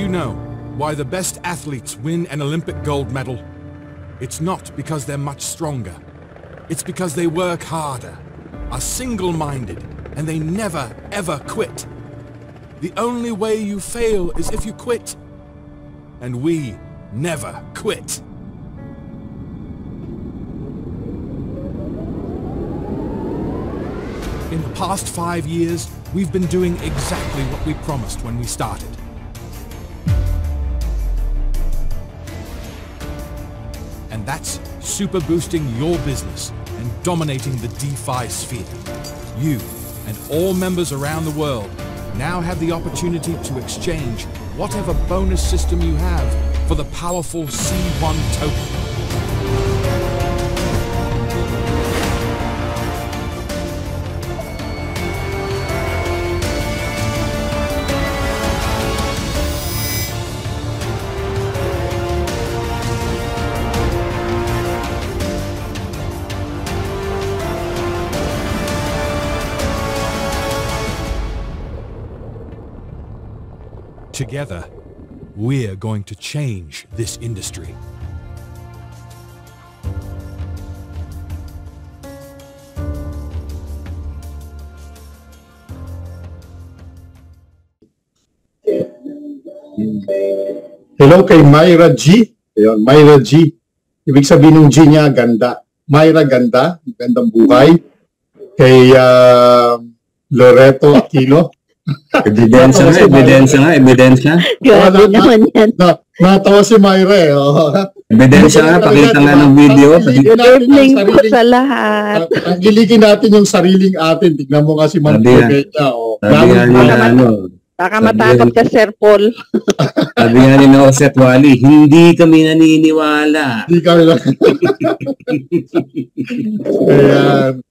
you know why the best athletes win an Olympic gold medal? It's not because they're much stronger. It's because they work harder, are single-minded, and they never, ever quit. The only way you fail is if you quit. And we never quit. In the past 5 years, we've been doing exactly what we promised when we started. And that's super boosting your business and dominating the DeFi sphere. You and all members around the world now have the opportunity to exchange whatever bonus system you have for the powerful C1 token. Together, we're going to change this industry. Hello kay Myra G. Ayun, Myra G. Ibig sabihin ng G niya, ganda. Myra, ganda. Gandang buhay. Kay Loreto Aquino. Ebidensya nga. Grabe naman yan. Natawa si Myra eh. Oh. Ebidensya nga, pakita nga ng video. Good evening po sa lahat. Tanggiligin natin yung sariling atin. Tignan mo nga si Ma'am Proveta. Baka matakot ka, Sir Paul. Sabi nga ni Noset Wally, hindi kami naniniwala. Hindi kami Ayan.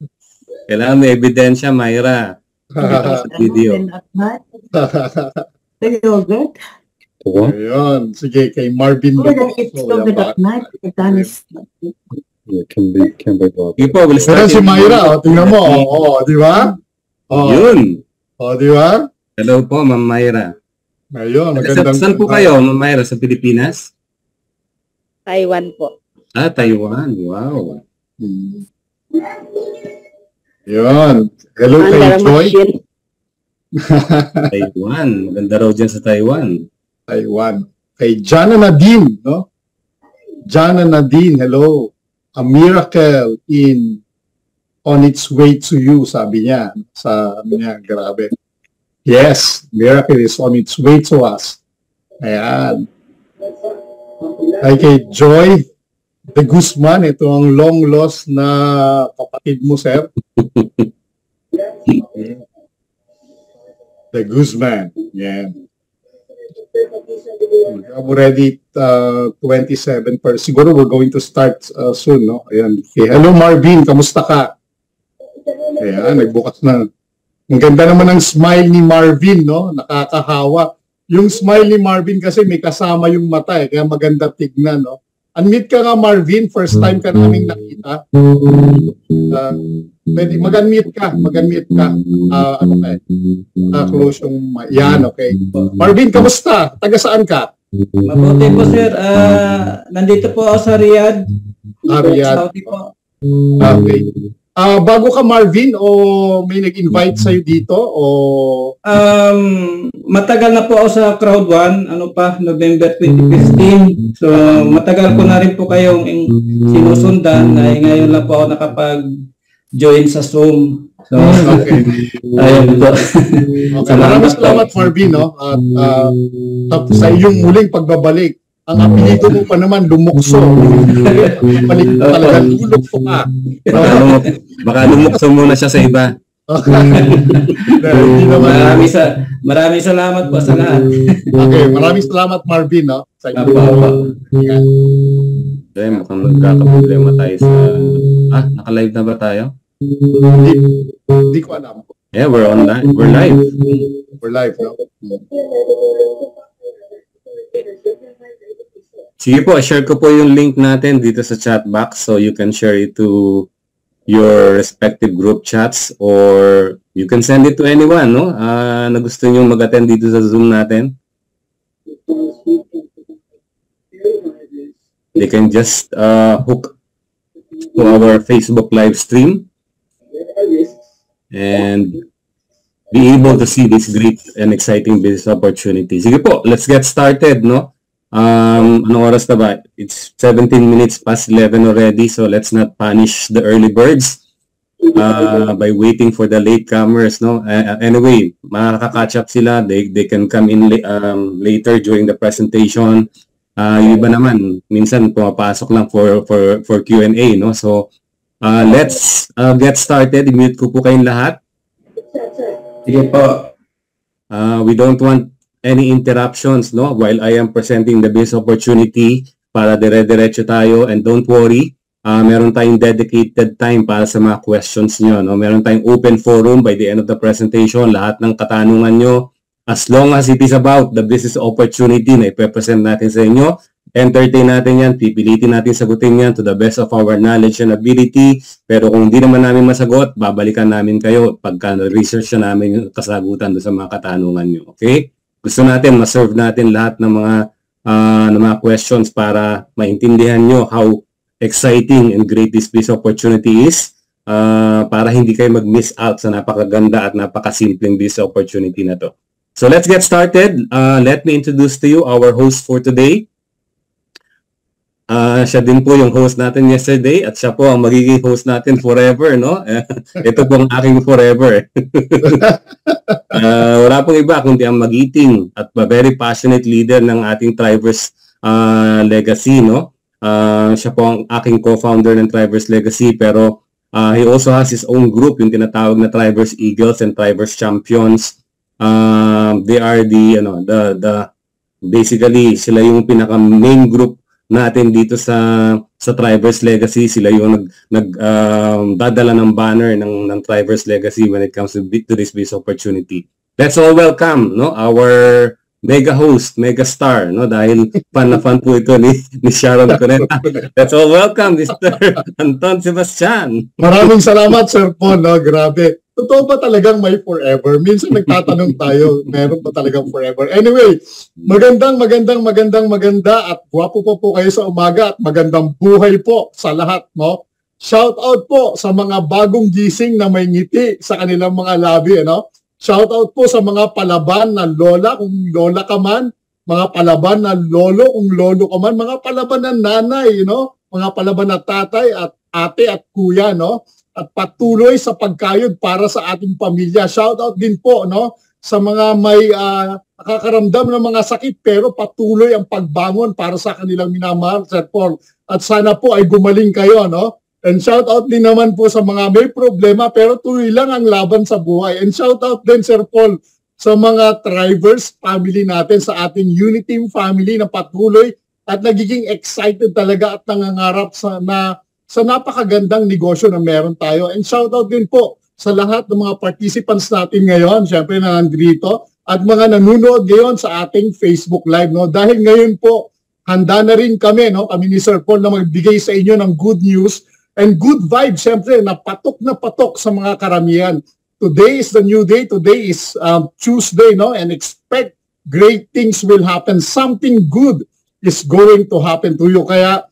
Kailangan may ebidensya, Myra. Sa video. Ayun. Sige, kay Marvin. Pero si Myra, tingnan mo. Di ba? Yun. Di ba? Hello po, Ma'am Myra. Ayun, magandang... Saan po kayo, Ma'am Myra? Sa Pilipinas? Taiwan po. Taiwan. Wow. Yun. Hello kay Joy. Taiwan. Maganda raw dyan sa Taiwan. Taiwan. Kay Jana Nadine, no? Jana Nadine, hello. A miracle on its way to you, sabi niya. Sabi niya, grabe. Yes, miracle is on its way to us. Ayan. Ay kay Joy de Guzman, ito ang long lost na kapatid mo, sir. De Guzman. Yeah. I'm already 27 per. Siguro we're going to start soon, no? Ayan. Okay. Hello Marvin, kamusta ka? Ayan, nagbukas na. Ang ganda naman ng smile ni Marvin, no? Nakakahawa. Yung smile ni Marvin kasi may kasama yung mata eh, kaya maganda tignan, no? Unmute ka nga, Marvin. First time ka naming nakita. Pwede, mag-unmute ka. Close yung... Yan, okay. Marvin, kamusta? Taga saan ka? Mabuti po, sir. Nandito po ako sa Riyadh. Riyadh. Saudi po. Okay. Bago ka, Marvin, o may nag-invite sa'yo dito? O... Matagal na po ako sa Crowd 1, November 2015. So, matagal ko na rin po kayong sinusundan. Ngayon lang po ako nakapag-join sa Zoom. So, okay. Ayun po. Okay. Maraming salamat, Marvin, no? At sa iyong muling pagbabalik. Ang apelido mo pa naman, Lumukso. Balik talaga, Lumukso ka. Baka lumukso muna siya sa iba. Maraming salamat po sa lahat. Okay, maraming salamat, Marvin, no? Sa iyo. Okay, mukhang nagkakaproblema tayo sa... naka-live na ba tayo? Hindi ko alam. Yeah, we're online. We're live. We're live, no? Sige po, share ko po yung link natin dito sa chat box so you can share it to your respective group chats or you can send it to anyone, no? Na gusto nyo mag-attend dito sa Zoom natin. they can just hook to our Facebook live stream and be able to see this great and exciting business opportunity. Sige po, let's get started, no? Anong oras na ba? It's 17 minutes past 11 already, so let's not punish the early birds by waiting for the latecomers, no? Anyway, makaka-catch up sila. They can come in later during the presentation. Yung iba naman, minsan pumapasok lang for Q&A, no? So, let's get started. I-mute ko po kayong lahat. Sige po. We don't want any interruptions, no, while I am presenting the business opportunity para dire-diretso tayo, and don't worry, meron tayong dedicated time para sa mga questions nyo, no? Meron tayong open forum by the end of the presentation. Lahat ng katanungan nyo, as long as it is about the business opportunity na ipe-present natin sa inyo, entertain natin yan, pipilitin natin sagutin yan to the best of our knowledge and ability. Pero kung hindi naman namin masagot, babalikan namin kayo pagka research na namin yung kasagutan doon sa mga katanungan nyo. Okay? Gusto natin, ma-serve natin lahat ng mga questions para maintindihan nyo how exciting and great this business opportunity is, para hindi kayo mag-miss out sa napakaganda at napakasimpleng business opportunity na to. So let's get started. Let me introduce to you our host for today. Siya din po yung host natin yesterday at siya po ang magiging host natin forever, no? Ito pong aking forever. Wala pong iba kundi ang magiting at very passionate leader ng ating Thrivers Legacy, no? Siya po ang aking co-founder ng Thrivers Legacy, pero he also has his own group, yung tinatawag na Thrivers Eagles and Thrivers Champions. They are the basically sila yung pinaka main group natin dito sa Thrivers Legacy. Sila yung dadala ng banner ng Thrivers Legacy when it comes to this business opportunity. Let's all welcome, no, our mega host, mega star, no, dahil fan na fan po ito ni Sharon Cuneta. Let's all welcome Mr. Anton Sebastian. Maraming salamat, Sir Paul, no? Grabe. Totoo ba talagang may forever? Minsan nagtatanong tayo, meron ba talagang forever? Anyway, maganda at gwapo po kayo sa umaga at magandang buhay po sa lahat, no? Shout out po sa mga bagong gising na may ngiti sa kanilang mga labi, no? Shout out po sa mga palaban na lola, kung lola ka man, mga palaban na lolo, kung lolo ka man, mga palaban na nanay, no? Mga palaban na tatay at ate at kuya, no? At patuloy sa pagkayod para sa ating pamilya. Shout out din po, no, sa mga may nakakaramdam ng mga sakit pero patuloy ang pagbangon para sa kanilang minamahal, Sir Paul. At sana po ay gumaling kayo, no? And shout out din naman po sa mga may problema pero tuloy lang ang laban sa buhay. And shout out din, Sir Paul, sa mga Thrivers family natin, sa ating Uniteam family na patuloy at nagiging excited talaga at nangangarap sa napakagandang negosyo na meron tayo. And shout out din po sa lahat ng mga participants natin ngayon, syempre na nandito, at mga nanonood ngayon sa ating Facebook Live, no? Dahil ngayon po, handa na rin kami, no? Kami ni Sir Paul na magbigay sa inyo ng good news and good vibes, syempre, na patok sa mga karamihan. Today is the new day. Today is Tuesday, no? And expect great things will happen. Something good is going to happen to you. Kaya,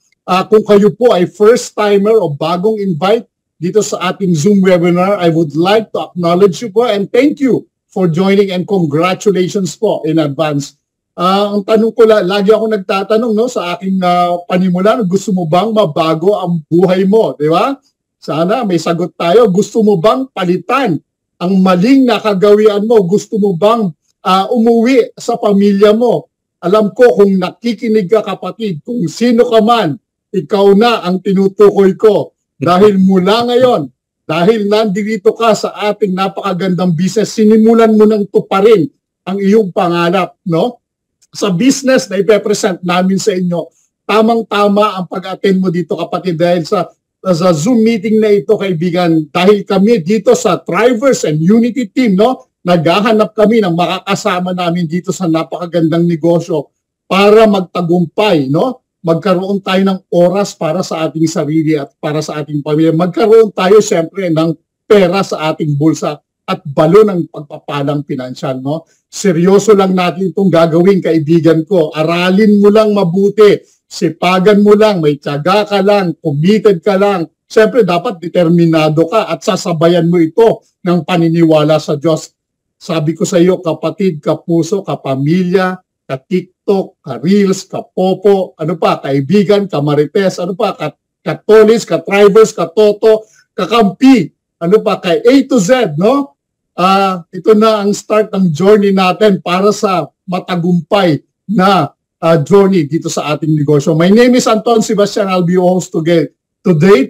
kung kayo po ay first-timer o bagong invite dito sa ating Zoom webinar, I would like to acknowledge you po and thank you for joining and congratulations po in advance. Ang tanong ko, lagi ako nagtatanong, no, sa aking panimula, gusto mo bang mabago ang buhay mo? Di ba? Sana may sagot tayo. Gusto mo bang palitan ang maling nakagawian mo? Gusto mo bang umuwi sa pamilya mo? Alam ko kung nakikinig ka, kapatid, kung sino ka man, ikaw na ang tinutukoy ko. Dahil mula ngayon, dahil nandito ka sa ating napakagandang business, sinimulan mo nang tuparin ang iyong pangarap, no? Sa business na ipepresent namin sa inyo, tamang-tama ang pag-attend mo dito, kapatid, dahil sa Zoom meeting na ito, kaibigan, dahil kami dito sa Thrivers and Unity Team, no? Naghahanap kami ng makakasama namin dito sa napakagandang negosyo para magtagumpay, no? Magkaroon tayo ng oras para sa ating sarili at para sa ating pamilya. Magkaroon tayo siyempre ng pera sa ating bulsa at balo ng pagpapalang pinansyal, no? Seryoso lang natin itong gagawin, kaibigan ko. Aralin mo lang mabuti. sipagan mo lang, may tiyaga ka lang, committed ka lang. Siyempre, dapat determinado ka at sasabayan mo ito ng paniniwala sa Diyos. Sabi ko sa iyo, kapatid, kapuso, kapamilya, ka-TikTok, ka-Reels, ka-Popo, ano pa, kaibigan, ka-Marites, ano pa, ka-Tolis, ka-Tribers, ka-Toto, kakampi, ano pa, kay A to Z, no? Ito na ang start ng journey natin para sa matagumpay na journey dito sa ating negosyo. My name is Anton Sebastian. I'll be your host today,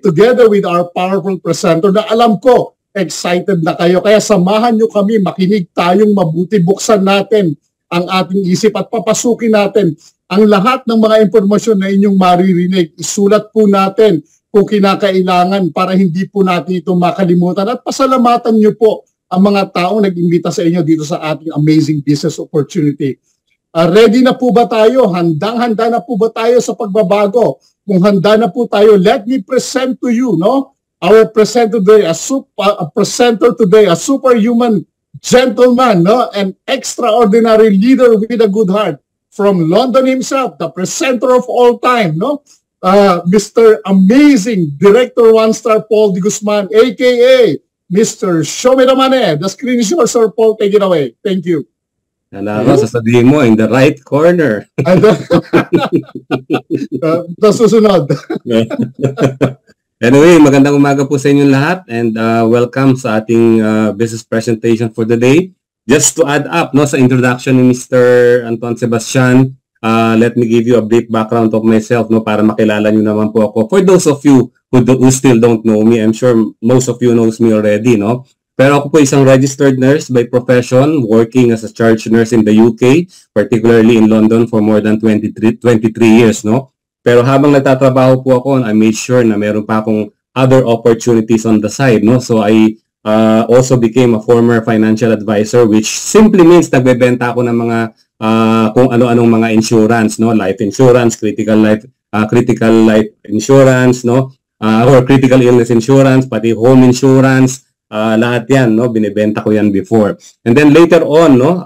together with our powerful presenter na alam ko, excited na kayo. Kaya samahan nyo kami, makinig tayong mabuti, buksan natin ang ating isip at papasukin natin ang lahat ng mga impormasyon na inyong maririnig. Isulat po natin kung kinakailangan para hindi po natin ito makalimutan. At pasalamatan nyo po ang mga taong nag-imbita sa inyo dito sa ating amazing business opportunity. Ready na po ba tayo? Handang-handa na po ba tayo sa pagbabago? Kung handa na po tayo, let me present to you, no? Our presenter today, a superhuman gentleman, no? An extraordinary leader with a good heart. From London himself, the presenter of all time, no? Mr. Amazing Director One Star Paul De Guzman, aka Mr. Show Me the Money. The screen is yours, Sir Paul. Take it away. Thank you. Alam, sasabihin mo, in the right corner. Susunod. Anyway, magandang umaga po sa inyong lahat and welcome sa ating business presentation for the day. Just to add up no, sa introduction ni Mr. Anton Sebastian, let me give you a brief background of myself no, para makilala nyo naman po ako. For those of you who still don't know me, I'm sure most of you knows me already. No? Pero ako po isang registered nurse by profession, working as a charge nurse in the UK, particularly in London for more than 23 years. No? Pero habang nagtatrabaho po ako, I made sure na meron pa akong other opportunities on the side. No? So I also became a former financial advisor, which simply means nagbebenta ako ng mga kung ano-anong mga insurance, no? Life insurance, critical life insurance, no? Or critical illness insurance, pati home insurance, lahat yan, no? Binibenta ko yan before. And then later on, no?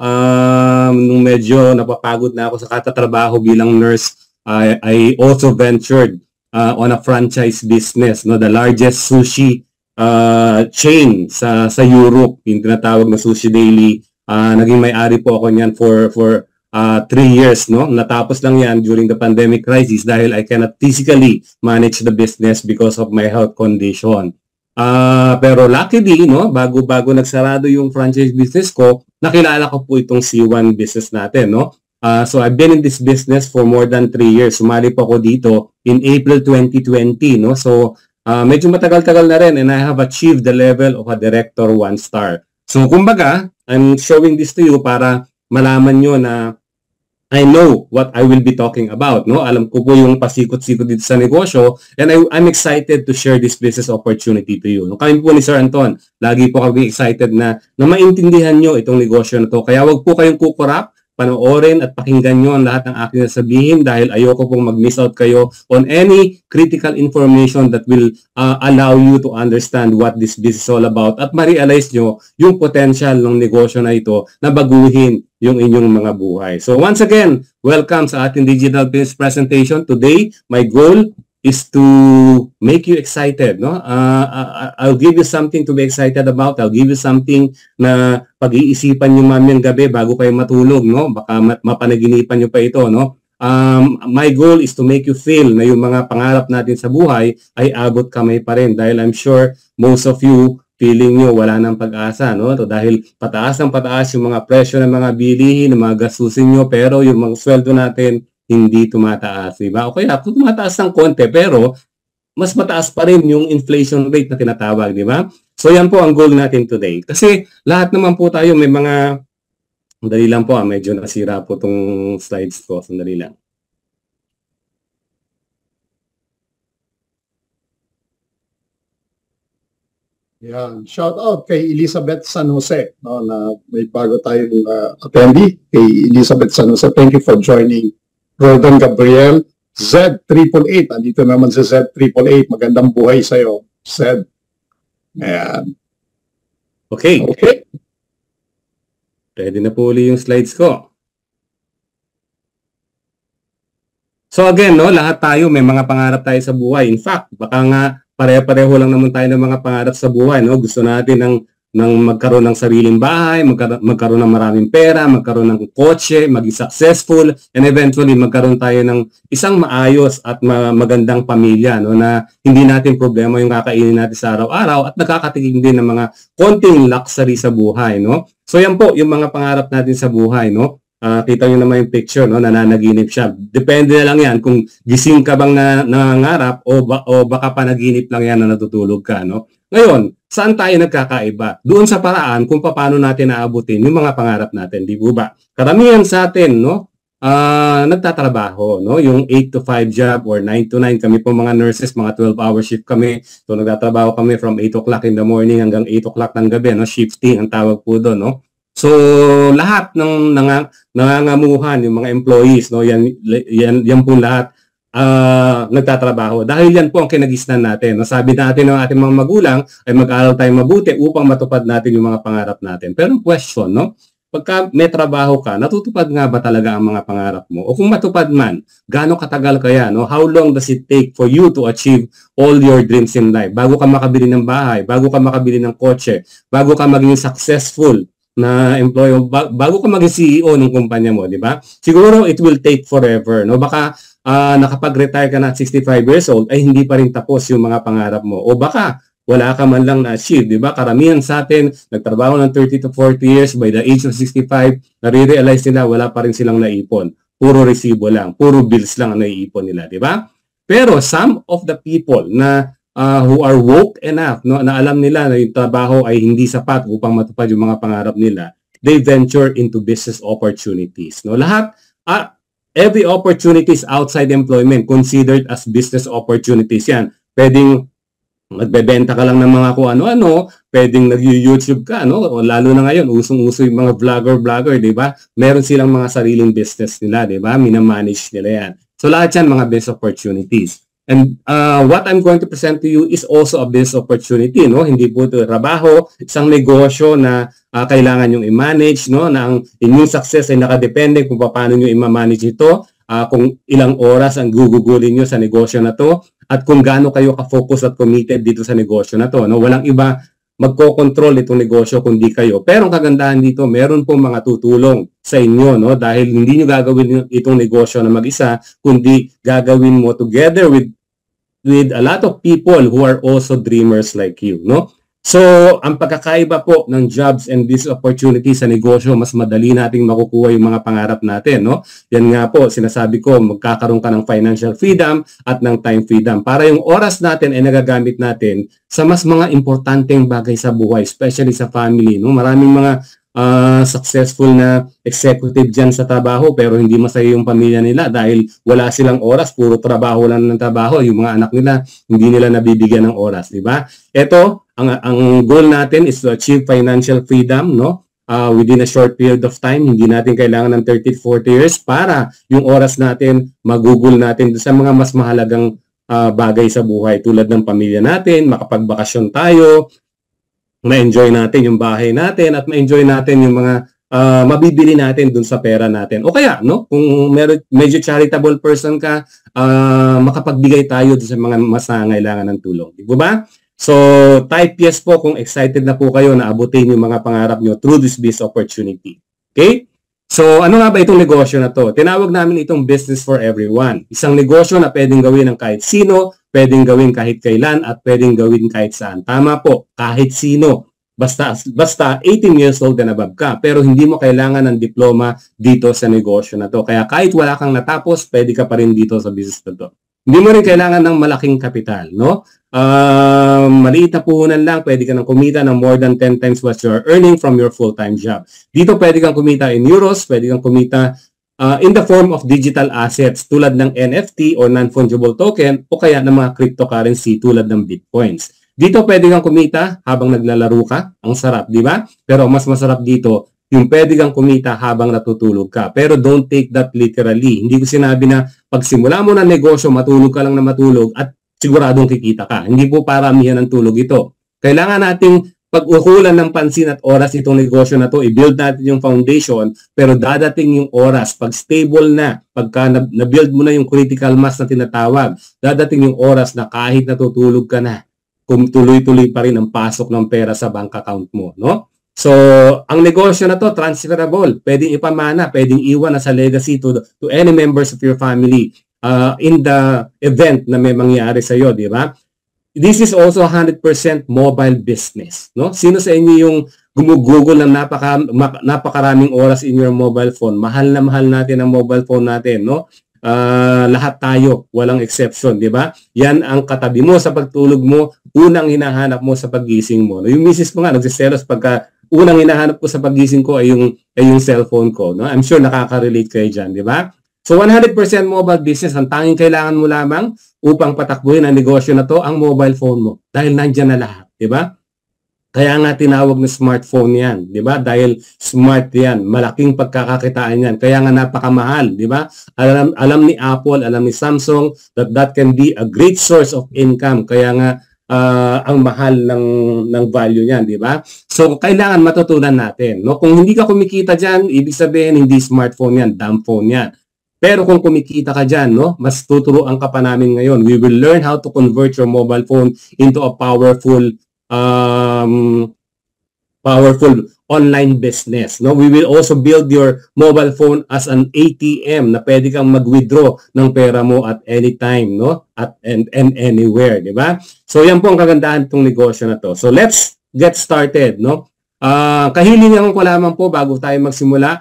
Nung medyo napapagod na ako sa katatrabaho bilang nurse, I also ventured on a franchise business, no? The largest sushi chain sa Europe, yung tinatawag na Sushi Daily. Naging may-ari po ako niyan for 3 years, no? Natapos lang yan during the pandemic crisis dahil I cannot physically manage the business because of my health condition. Pero luckily, no, bago nagsarado yung franchise business ko, nakilala ko po itong C1 business natin, no? So I've been in this business for more than 3 years. Sumali po ako dito in April 2020, no? So medyo matagal-tagal na rin and I have achieved the level of a Director 1 Star. So kumbaga, I'm showing this to you para malaman nyo na I know what I will be talking about. No? Alam ko po yung pasikot-sikot dito sa negosyo and I'm excited to share this business opportunity to you. No? Kami po ni Sir Anton, lagi po kami excited na maintindihan nyo itong negosyo na to. Kaya wag po kayong kukurap, panoorin at pakinggan nyo ang lahat ng aking sasabihin dahil ayoko pong mag-miss out kayo on any critical information that will allow you to understand what this business is all about at ma-realize nyo yung potential ng negosyo na ito na baguhin yung inyong mga buhay. So once again, welcome sa ating digital business presentation. Today, my goal is to make you excited, no? I'll give you something to be excited about. I'll give you something na pag-iisipan nyo mamayang gabi bago kayo matulog, no? Baka mapanaginipan nyo pa ito, no? My goal is to make you feel na yung mga pangarap natin sa buhay ay abot kamay pa rin dahil I'm sure most of you feeling nyo wala ng pag-asa, no? So, dahil pataas ng pataas yung mga presyo ng mga bilihin, ng mga gastusin nyo, pero yung mga sweldo natin hindi tumataas, diba? Okay, ako tumataas ng konti, pero mas mataas pa rin yung inflation rate na tinatawag, diba? So yan po ang goal natin today. Kasi lahat naman po tayo may mga, sandali lang po, medyo nasira po tong slides ko, sandali lang. Yan. Shout out kay Elizabeth San Jose, no, na may bago tayong attendee, kay Elizabeth San Jose. Thank you for joining. Roldan Gabriel, Z888. Andito naman si Z888. Magandang buhay sa'yo, Z. Ayan. Okay. Okay. Ready na po uli yung slides ko. So again, no, lahat tayo may mga pangarap tayo sa buhay. In fact, baka nga pareho-pareho lang naman tayo ng mga pangarap sa buhay, no? Gusto natin ng magkaroon ng sariling bahay, magkaroon ng maraming pera, magkaroon ng kotse, maging successful, and eventually magkaroon tayo ng isang maayos at magandang pamilya, no, na hindi natin problema yung kakainin natin sa araw-araw at nakakatikim din ng mga konting luxury sa buhay, no? So yan po yung mga pangarap natin sa buhay, no? Kita nyo naman yung picture, no? Nananaginip siya. Depende na lang yan kung gising ka bang nangangarap o baka panaginip lang yan na natutulog ka, no? Ngayon, saan tayo nagkakaiba? Doon sa paraan kung paano natin naabutin yung mga pangarap natin, di ba? Karamihan sa atin, no? Nagtatrabaho, no? Yung 8 to 5 job or 9 to 9. Kami po mga nurses, mga 12-hour shift kami. So nagtatrabaho kami from 8 o'clock in the morning hanggang 8 o'clock ng gabi, no? Shifting ang tawag po doon, no? So lahat ng nangangamuhan yung mga employees, no, yan po lahat nagtatrabaho. Dahil yan po ang kinagisnan natin. No? Sabi natin ng ating mga magulang ay mag-aral tayo mabuti upang matupad natin yung mga pangarap natin. Pero question, no? Pagka may trabaho ka, natutupad nga ba talaga ang mga pangarap mo? O kung matupad man, gaano katagal kaya, no? How long does it take for you to achieve all your dreams in life? Bago ka makabili ng bahay, bago ka makabili ng kotse, bago ka maging successful na employee, bago ka maging CEO ng kumpanya mo, di ba? Siguro it will take forever, no? Baka nakapag-retire ka na at 65 years old ay hindi pa rin tapos yung mga pangarap mo. O baka wala ka man lang na-achieve, di ba? Karamihan sa atin, nagtrabaho ng 30 to 40 years, by the age of 65, nare-realize nila wala pa rin silang naipon. Puro resibo lang, puro bills lang ang naiipon nila, di ba? Pero some of the people na who are woke enough, no, na alam nila na yung trabaho ay hindi sapat upang matupad yung mga pangarap nila, they venture into business opportunities. No? Lahat, every opportunities outside employment considered as business opportunities yan. Pwedeng magbebenta ka lang ng mga kung ano-ano, pwedeng nag-YouTube ka, no? O lalo na ngayon, usong-uso yung mga vlogger, di ba? Meron silang mga sariling business nila, di ba? Minamanage nila yan. So lahat yan mga business opportunities. And what I'm going to present to you is also a business opportunity, no? Hindi po ito trabaho, isang negosyo na kailangan yung i-manage, no? Na ang inyong success ay nakadepende kung paano nyo i-manage ito, kung ilang oras ang gugugulin nyo sa negosyo na to, at kung gaano kayo ka-focus at committed dito sa negosyo na to, no? Walang iba magko-control itong negosyo kundi kayo. Pero ang kagandahan dito, meron pong mga tutulong sa inyo, no? Dahil hindi nyo gagawin itong negosyo na mag-isa, kundi gagawin mo together with a lot of people who are also dreamers like you, no? So, ang pagkakaiba po ng jobs and business opportunities sa negosyo, mas madali nating makukuha yung mga pangarap natin, no? Yan nga po, sinasabi ko, magkakaroon ka ng financial freedom at ng time freedom para yung oras natin ay nagagamit natin sa mas mga importanteng bagay sa buhay, especially sa family, no? Maraming mga successful na executive dyan sa trabaho pero hindi masaya yung pamilya nila dahil wala silang oras, puro trabaho lang ng trabaho, yung mga anak nila hindi nila nabibigyan ng oras, di ba? Ito, ang goal natin is to achieve financial freedom, no? Within a short period of time, hindi natin kailangan ng 30-40 years para yung oras natin magugol natin sa mga mas mahalagang bagay sa buhay tulad ng pamilya natin, makapagbakasyon tayo, ma-enjoy natin yung bahay natin at ma-enjoy natin yung mga mabibili natin dun sa pera natin. O kaya, no, kung medyo charitable person ka, makapagbigay tayo dun sa mga mas nangangailangan ng tulong. Di ba? So, type yes po kung excited na po kayo na abutin yung mga pangarap nyo through this business opportunity. Okay? So, ano nga ba itong negosyo na to? Tinawag namin itong business for everyone. Isang negosyo na pwedeng gawin ng kahit sino, pwedeng gawin kahit kailan, at pwedeng gawin kahit saan. Tama po, kahit sino. Basta 18 years old and above ka. Pero hindi mo kailangan ng diploma dito sa negosyo na to. Kaya kahit wala kang natapos, pwede ka pa rin dito sa business na to. Hindi mo rin kailangan ng malaking kapital, no? Maliit na puhunan lang, pwede ka nang kumita ng more than 10 times what you are earning from your full-time job. Dito pwede kang kumita in euros, pwede kang kumita in the form of digital assets tulad ng NFT or non-fungible token o kaya ng mga cryptocurrency tulad ng bitcoins. Dito pwede kang kumita habang naglalaro ka. Ang sarap, di ba? Pero mas masarap dito, yung pwede kang kumita habang natutulog ka. Pero don't take that literally. Hindi ko sinabi na pagsimula mo ng negosyo, matulog ka lang na matulog at siguradong kikita ka. Hindi po paramihan ng tulog ito. Kailangan nating pag-ukulan ng pansin at oras itong negosyo na to, i-build natin yung foundation, pero dadating yung oras, pag stable na, pagka na-build mo na yung critical mass na tinatawag, dadating yung oras na kahit natutulog ka na, kung tuloy-tuloy pa rin ang pasok ng pera sa bank account mo, no? So, ang negosyo na to, transferable, pwedeng ipamana, pwedeng iwan na sa legacy to any members of your family in the event na may mangyari sa'yo, di ba? This is also 100% mobile business, no? Sino sa inyo yung gumugugol ng napakaraming oras in your mobile phone? Mahal na mahal natin ang mobile phone natin, no? Lahat tayo, walang exception, di ba? Yan ang katabi mo sa pagtulog mo, unang hinahanap mo sa paggising mo. No? Yung misis ko nga, nagsiselos pagka unang hinahanap ko sa paggising ko ay yung cellphone ko. No? I'm sure nakaka-relate kayo dyan, di ba? So 100% mobile business, ang tanging kailangan mo lamang upang patakbuhin ang negosyo na to, ang mobile phone mo. Dahil nandyan na lahat, di ba? Kaya nga tinawag na smartphone yan, di ba? Dahil smart yan, malaking pagkakakitaan yan. Kaya nga napakamahal, di ba? Alam ni Apple, alam ni Samsung that can be a great source of income. Kaya nga ang mahal ng value niyan, di ba? So kailangan matutunan natin, no? Kung hindi ka kumikita diyan, ibig sabihin hindi smartphone yan, dumb phone yan. Pero kung kumikita ka dyan, no, mas tuturuan ka pa namin ngayon. We will learn how to convert your mobile phone into a powerful online business. No, we will also build your mobile phone as an ATM na pwede kang mag-withdraw ng pera mo at any time, no, and anywhere, di ba? So yan po ang kagandahan ng negosyo na to. So let's get started, no. Kahilingan ko lamang po bago tayo magsimula.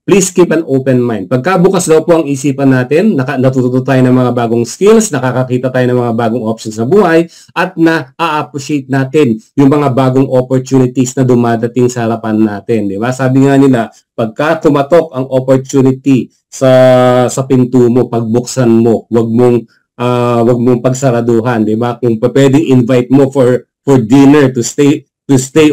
Please keep an open mind. Pagka bukas daw po ang isipan natin, natututo tayo ng mga bagong skills, nakakakita tayo ng mga bagong options sa buhay, at na-appreciate natin yung mga bagong opportunities na dumadating sa harapan natin. Di ba? Sabi nga nila, pagka tumatok ang opportunity sa pinto mo, pagbuksan mo, wag mong pagsaraduhan. Di ba? Kung pwedeng invite mo for dinner to stay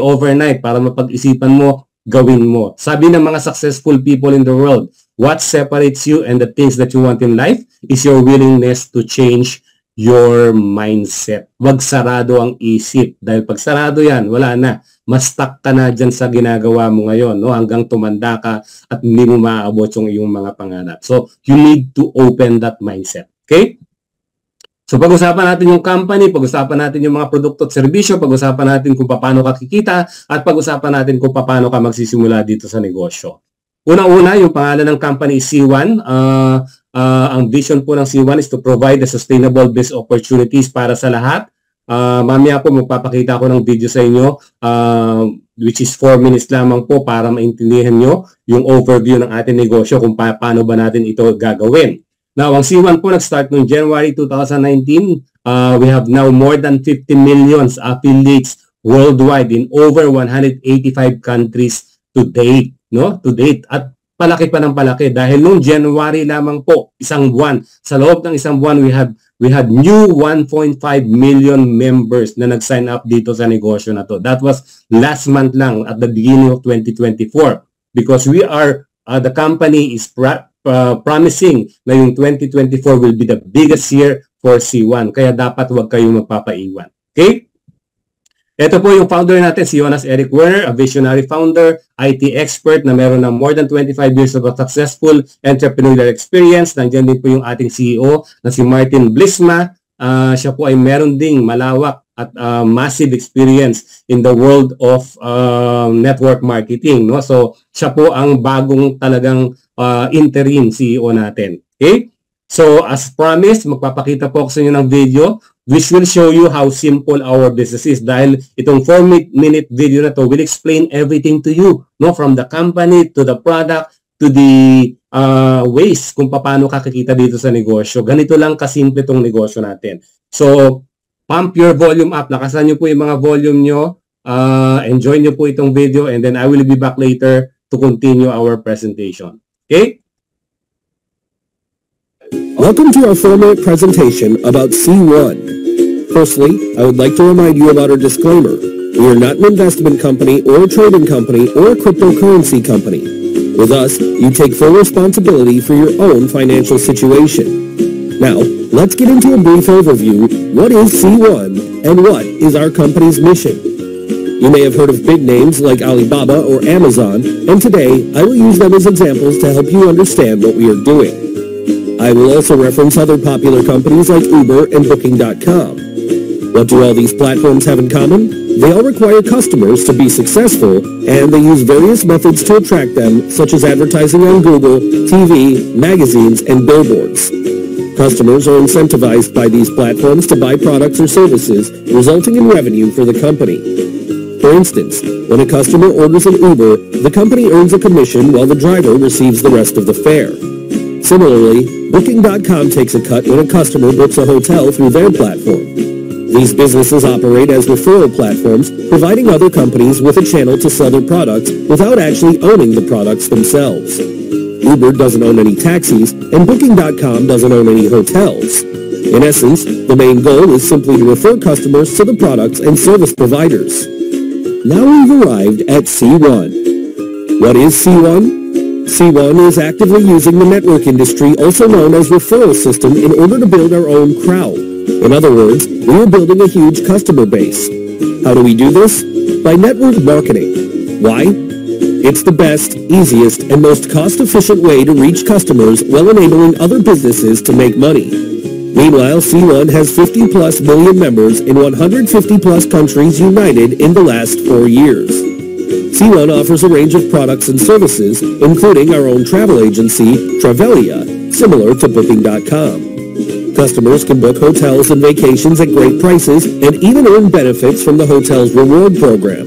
overnight para mapag-isipan mo, gawin mo. Sabi ng mga successful people in the world, what separates you and the things that you want in life is your willingness to change your mindset. Wag sarado ang isip. Dahil pag sarado yan, wala na. Mas-stuck ka na dyan sa ginagawa mo ngayon, no? Hanggang tumanda ka at hindi mo maaabot yung iyong mga pangarap. So, you need to open that mindset. Okay? So pag-usapan natin yung company, pag-usapan natin yung mga produkto at serbisyo, pag-usapan natin kung paano ka kikita, at pag-usapan natin kung paano ka magsisimula dito sa negosyo. Unang-una, yung pangalan ng company is C1. Ang vision po ng C1 is to provide a sustainable business opportunities para sa lahat. Mamaya po magpapakita ko ng video sa inyo, which is 4 minutes lamang po para maintindihan nyo yung overview ng ating negosyo kung paano ba natin ito gagawin. Now, ang C1 po nag-start noong January 2019. We have now more than 50 million affiliates worldwide in over 185 countries to date, no? To date. At palaki pa ng palaki dahil noong January lamang po, isang buwan. Sa loob ng isang buwan, we had new 1.5 million members na nag-sign up dito sa negosyo na to. That was last month lang at the beginning of 2024 because the company is promising na yung 2024 will be the biggest year for C1. Kaya dapat huwag kayong magpapaiwan. Okay? Ito po yung founder natin, si Jonas Eric Werner, a visionary founder, IT expert na meron ng more than 25 years of a successful entrepreneurial experience. Nandiyan din po yung ating CEO na si Martin Blisma. Siya po ay meron ding malawak at massive experience in the world of network marketing. No? So, siya po ang bagong talagang interim CEO natin. Okay? So, as promised, magpapakita po ako sa inyo ng video which will show you how simple our business is. Dahil itong 4-minute video na to will explain everything to you, no? From the company to the product to the ways kung paano kakikita dito sa negosyo. Ganito lang kasimple itong negosyo natin. So, pump your volume up. Lakasan nyo po yung mga volume nyo. Enjoy nyo po itong video and then I will be back later to continue our presentation. Okay? Welcome to our 4-minute presentation about C1. Firstly, I would like to remind you about our disclaimer. We are not an investment company or a trading company or a cryptocurrency company. With us, you take full responsibility for your own financial situation. Now, let's get into a brief overview. What is C1 and what is our company's mission? You may have heard of big names like Alibaba or Amazon, and today I will use them as examples to help you understand what we are doing. I will also reference other popular companies like Uber and Booking.com. What do all these platforms have in common? They all require customers to be successful, and they use various methods to attract them, such as advertising on Google, TV, magazines, and billboards. Customers are incentivized by these platforms to buy products or services, resulting in revenue for the company. For instance, when a customer orders an Uber, the company earns a commission while the driver receives the rest of the fare. Similarly, Booking.com takes a cut when a customer books a hotel through their platform. These businesses operate as referral platforms, providing other companies with a channel to sell their products without actually owning the products themselves. Uber doesn't own any taxis, and Booking.com doesn't own any hotels. In essence, the main goal is simply to refer customers to the products and service providers. Now we've arrived at C1. What is C1? C1 is actively using the network industry, also known as referral system, in order to build our own crowd. In other words, we are building a huge customer base. How do we do this? By network marketing. Why? It's the best, easiest, and most cost-efficient way to reach customers while enabling other businesses to make money. Meanwhile, C1 has 50-plus million members in 150-plus countries united in the last 4 years. C1 offers a range of products and services, including our own travel agency, Travelia, similar to Booking.com. Customers can book hotels and vacations at great prices and even earn benefits from the hotel's reward program.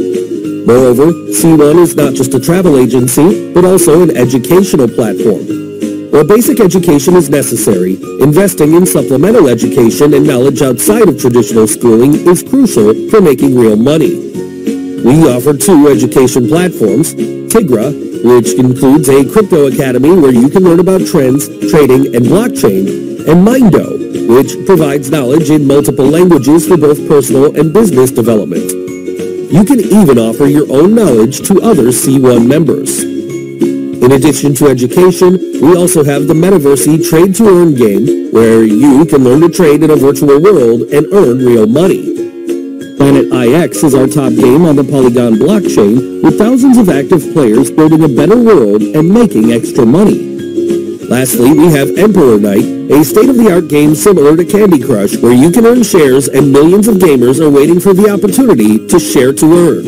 Moreover, C1 is not just a travel agency, but also an educational platform. While basic education is necessary, investing in supplemental education and knowledge outside of traditional schooling is crucial for making real money. We offer 2 education platforms, Tigra, which includes a crypto academy where you can learn about trends, trading, and blockchain, and Mindo, which provides knowledge in multiple languages for both personal and business development. You can even offer your own knowledge to other C1 members. In addition to education, we also have the Metaverse Trade to Earn game, where you can learn to trade in a virtual world and earn real money. Planet IX is our top game on the Polygon blockchain, with thousands of active players building a better world and making extra money. Lastly, we have Emperor Night, a state-of-the-art game similar to Candy Crush, where you can earn shares and millions of gamers are waiting for the opportunity to share to earn.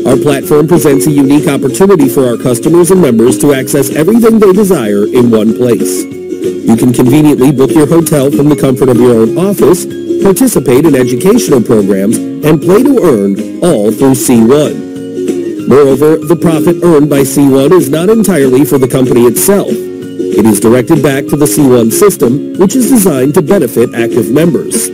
Our platform presents a unique opportunity for our customers and members to access everything they desire in one place. You can conveniently book your hotel from the comfort of your own office, participate in educational programs, and play to earn, all through C1. Moreover, the profit earned by C1 is not entirely for the company itself. It is directed back to the C1 system, which is designed to benefit active members.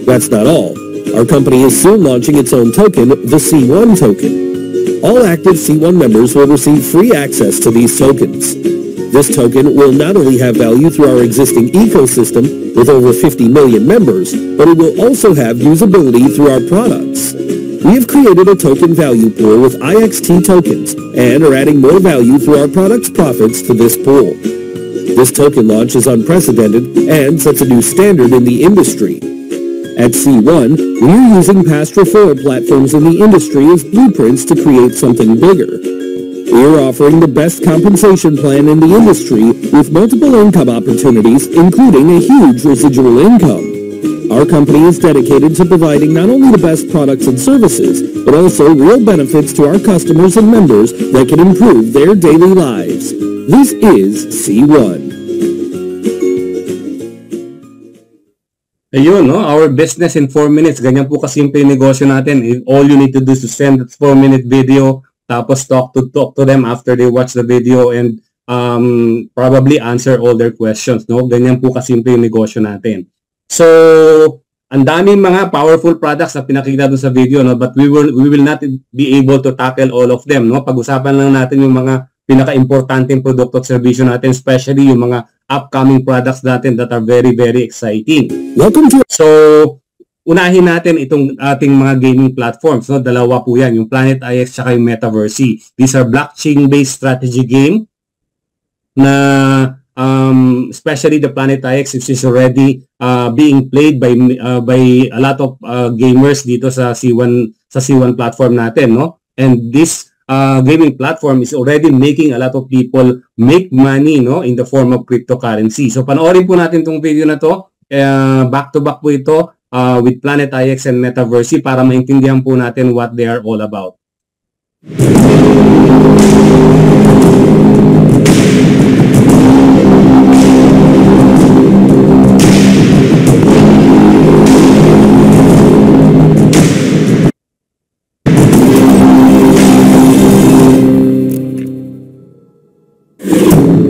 That's not all. Our company is soon launching its own token, the C1 token. All active C1 members will receive free access to these tokens. This token will not only have value through our existing ecosystem with over 50 million members, but it will also have usability through our products. We have created a token value pool with IXT tokens and are adding more value through our product's profits to this pool. This token launch is unprecedented and sets a new standard in the industry. At C1, we are using past referral platforms in the industry as blueprints to create something bigger. We are offering the best compensation plan in the industry with multiple income opportunities, including a huge residual income. Our company is dedicated to providing not only the best products and services, but also real benefits to our customers and members that can improve their daily lives. This is C1. Ayun, no? Our business in 4 minutes. Ganyan po kasimple yung negosyo natin. All you need to do is to send that 4-minute video, tapos talk to them after they watch the video and probably answer all their questions, no? Ganyan po kasimple yung negosyo natin. So, ang daming mga powerful products na pinakita doon sa video, no? But we will not be able to tackle all of them, no? Pag-usapan lang natin yung mga pinaka-importanteng produkto at serbisyo natin, especially yung mga upcoming products natin that are very, very exciting. Welcome to... So, unahin natin itong ating mga gaming platforms, no? Dalawa po yan, yung Planet IX at yung Metaverse. These are blockchain-based strategy game na especially the Planet IX, which is already being played by a lot of gamers dito sa C1 platform natin, no? And this gaming platform is already making a lot of people make money, no, in the form of cryptocurrency. So panoorin po natin tong video na to, back to back po ito with Planet IX and Metaverse para maintindihan po natin what they are all about.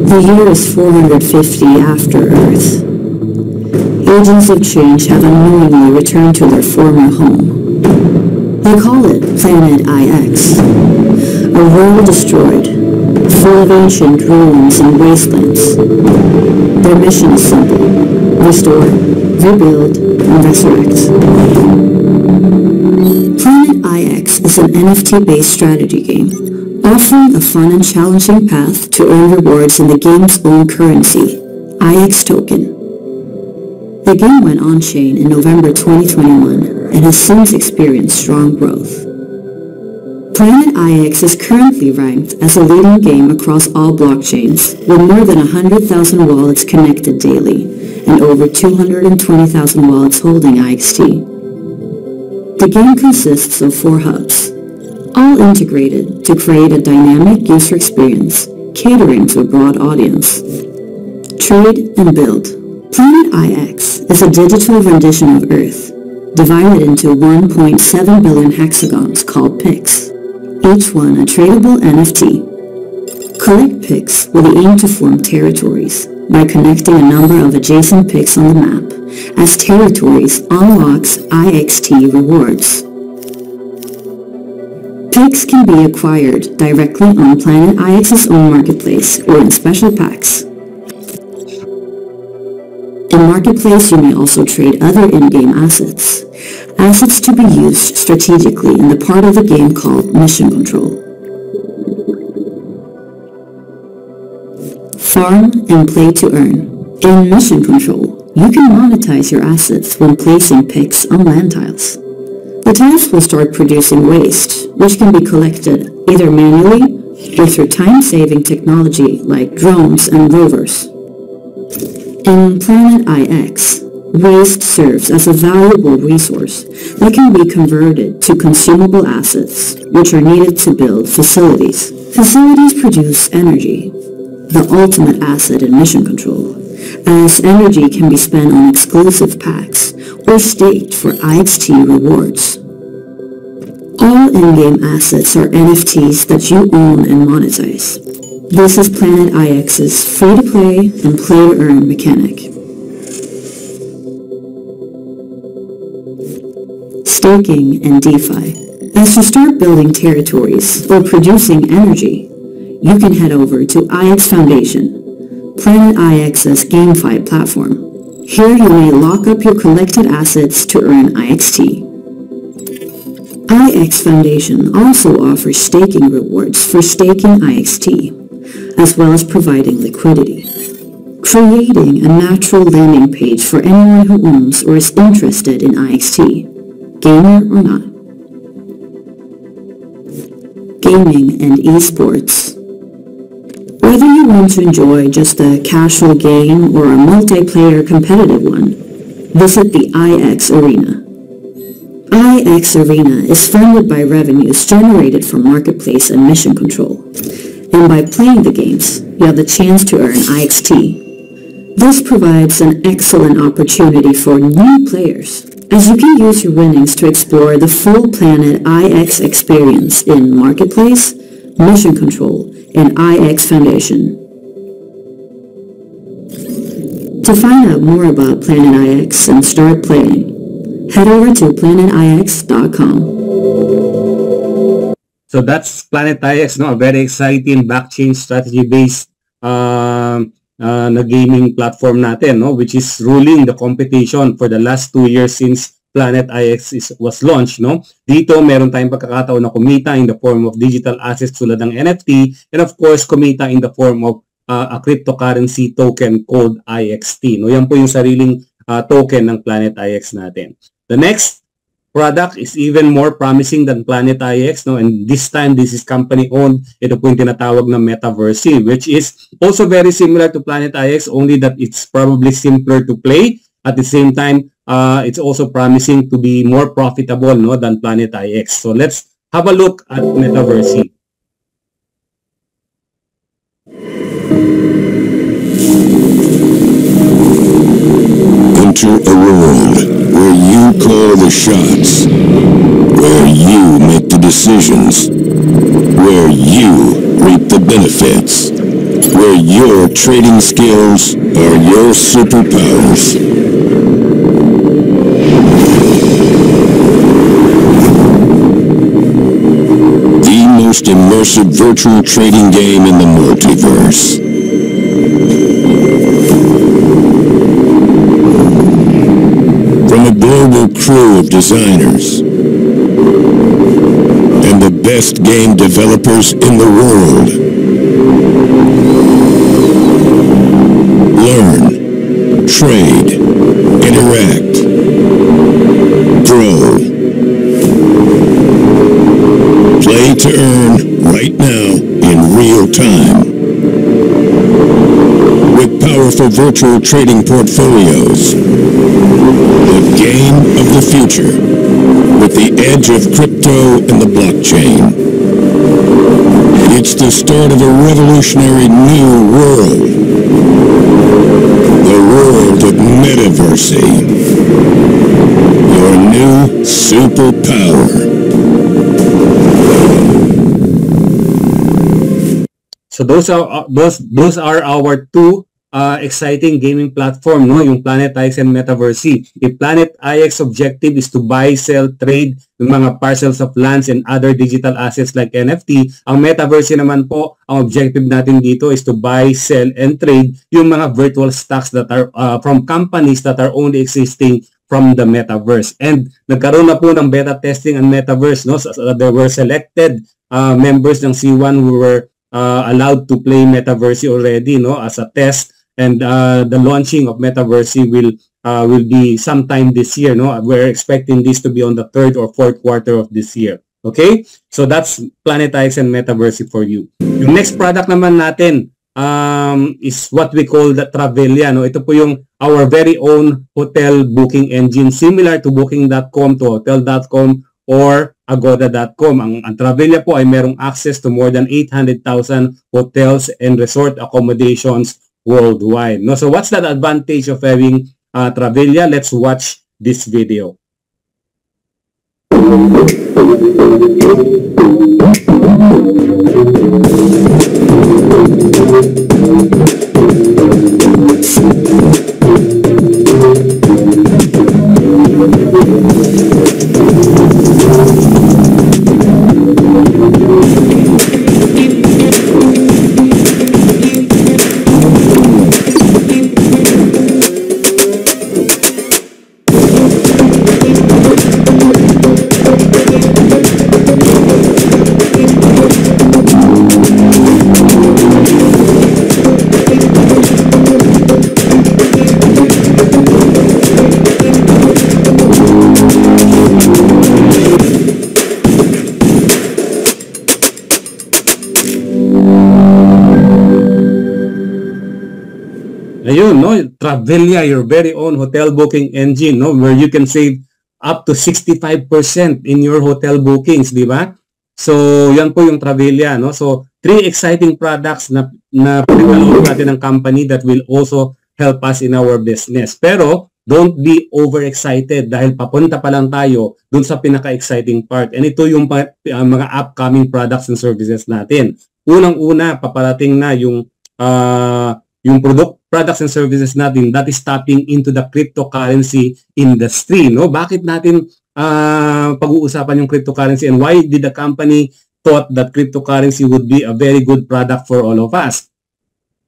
The year is 450 after Earth. Agents of change have unknowingly returned to their former home. They call it Planet IX, a world destroyed, full of ancient ruins and wastelands. Their mission is simple: restore, rebuild, and resurrect. Planet IX is an NFT-based strategy game, offering a fun and challenging path to earn rewards in the game's own currency, IX token. The game went on-chain in November 2021 and has since experienced strong growth. Planet IX is currently ranked as a leading game across all blockchains, with more than 100,000 wallets connected daily and over 220,000 wallets holding IXT. The game consists of 4 hubs, all integrated to create a dynamic user experience catering to a broad audience. Trade and build. Planet IX is a digital rendition of Earth, divided into 1.7 billion hexagons called PIX, each one a tradable NFT. Collect PIX with the aim to form territories by connecting a number of adjacent PIX on the map, as territories unlocks IXT rewards. PIX can be acquired directly on Planet IX's own marketplace or in special packs. In Marketplace, you may also trade other in-game assets to be used strategically in the part of the game called Mission Control. Farm and play to earn. In Mission Control, you can monetize your assets when placing PIX on land tiles. The tiles will start producing waste, which can be collected either manually or through time-saving technology like drones and rovers. In Planet IX, waste serves as a valuable resource that can be converted to consumable assets, which are needed to build facilities. Facilities produce energy, the ultimate asset in Mission Control, as energy can be spent on exclusive packs or staked for IXT rewards. All in-game assets are NFTs that you own and monetize. This is Planet IX's free-to-play and play-to-earn mechanic. Staking and DeFi. As you start building territories or producing energy, you can head over to IX Foundation, Planet IX's GameFi platform. Here you may lock up your collected assets to earn IXT. IX Foundation also offers staking rewards for staking IXT, as well as providing liquidity, creating a natural landing page for anyone who owns or is interested in IXT, gamer or not. Gaming and esports. Whether you want to enjoy just a casual game or a multiplayer competitive one, visit the IX Arena. IX Arena is funded by revenues generated from Marketplace and Mission Control, and by playing the games, you have the chance to earn IXT. This provides an excellent opportunity for new players, as you can use your winnings to explore the full Planet IX experience in Marketplace, Mission Control, and IX Foundation. To find out more about Planet IX and start playing, head over to planetix.com. So that's Planet IX, no? A very exciting blockchain strategy-based na gaming platform natin, no? Which is ruling the competition for the last 2 years since Planet IX was launched, no? Dito, meron tayong pagkakataon na kumita in the form of digital assets tulad ng NFT, and of course, kumita in the form of a cryptocurrency token called IXT. No, yan po yung sariling token ng Planet IX natin. The next product is even more promising than Planet IX, no, and this time this is company owned. Ito po yung tinatawag na Metaverse, which is also very similar to Planet IX, only that it's probably simpler to play. At the same time, it's also promising to be more profitable, no, than Planet IX. So let's have a look at Metaverse. Enter a world where you call the shots, where you make the decisions, where you reap the benefits, where your trading skills are your superpowers. The most immersive virtual trading game in the multiverse. From a global crew of designers and the best game developers in the world. Learn, trade, interact, grow. Play to earn right now in real time. With powerful virtual trading portfolios. The game of the future, with the edge of crypto and the blockchain. It's the start of a revolutionary new world. The world of Metaverse. Your new superpower. So those are our two exciting gaming platform, no, yung Planet IX and Metaverse. The Planet IX objective is to buy, sell, trade yung mga parcels of lands and other digital assets like NFT. Ang Metaverse naman po, ang objective natin dito is to buy, sell, and trade yung mga virtual stocks that are from companies that are only existing from the Metaverse. And nagkaroon na po ng beta testing ang Metaverse, no? So, there were selected members ng C1 who were allowed to play Metaverse already, no, as a test, and the launching of Metaverse will be sometime this year, no. We're expecting this to be on the 3rd or 4th quarter of this year. Okay, so that's Planet IX and Metaverse for you. Yung next product naman natin is what we call the Travelia, no. Ito po yung our very own hotel booking engine, similar to Booking.com, to Hotel.com or Agoda.com. Ang Travelia po ay merong access to more than 800,000 hotels and resort accommodations worldwide. No, so what's that advantage of having Travelia? Let's watch this video. Ayun, no, Travelia, your very own hotel booking engine, no, where you can save up to 65% in your hotel bookings, di ba? So, yan po yung Travelia, no? So, 3 exciting products na pinag-alok natin ng company that will also help us in our business. Pero, don't be overexcited dahil papunta pa lang tayo dun sa pinaka-exciting part. And ito yung mga upcoming products and services natin. Unang-una, paparating na yung products and services natin that is tapping into the cryptocurrency industry, no? Bakit natin pag-uusapan yung cryptocurrency, and why did the company thought that cryptocurrency would be a very good product for all of us?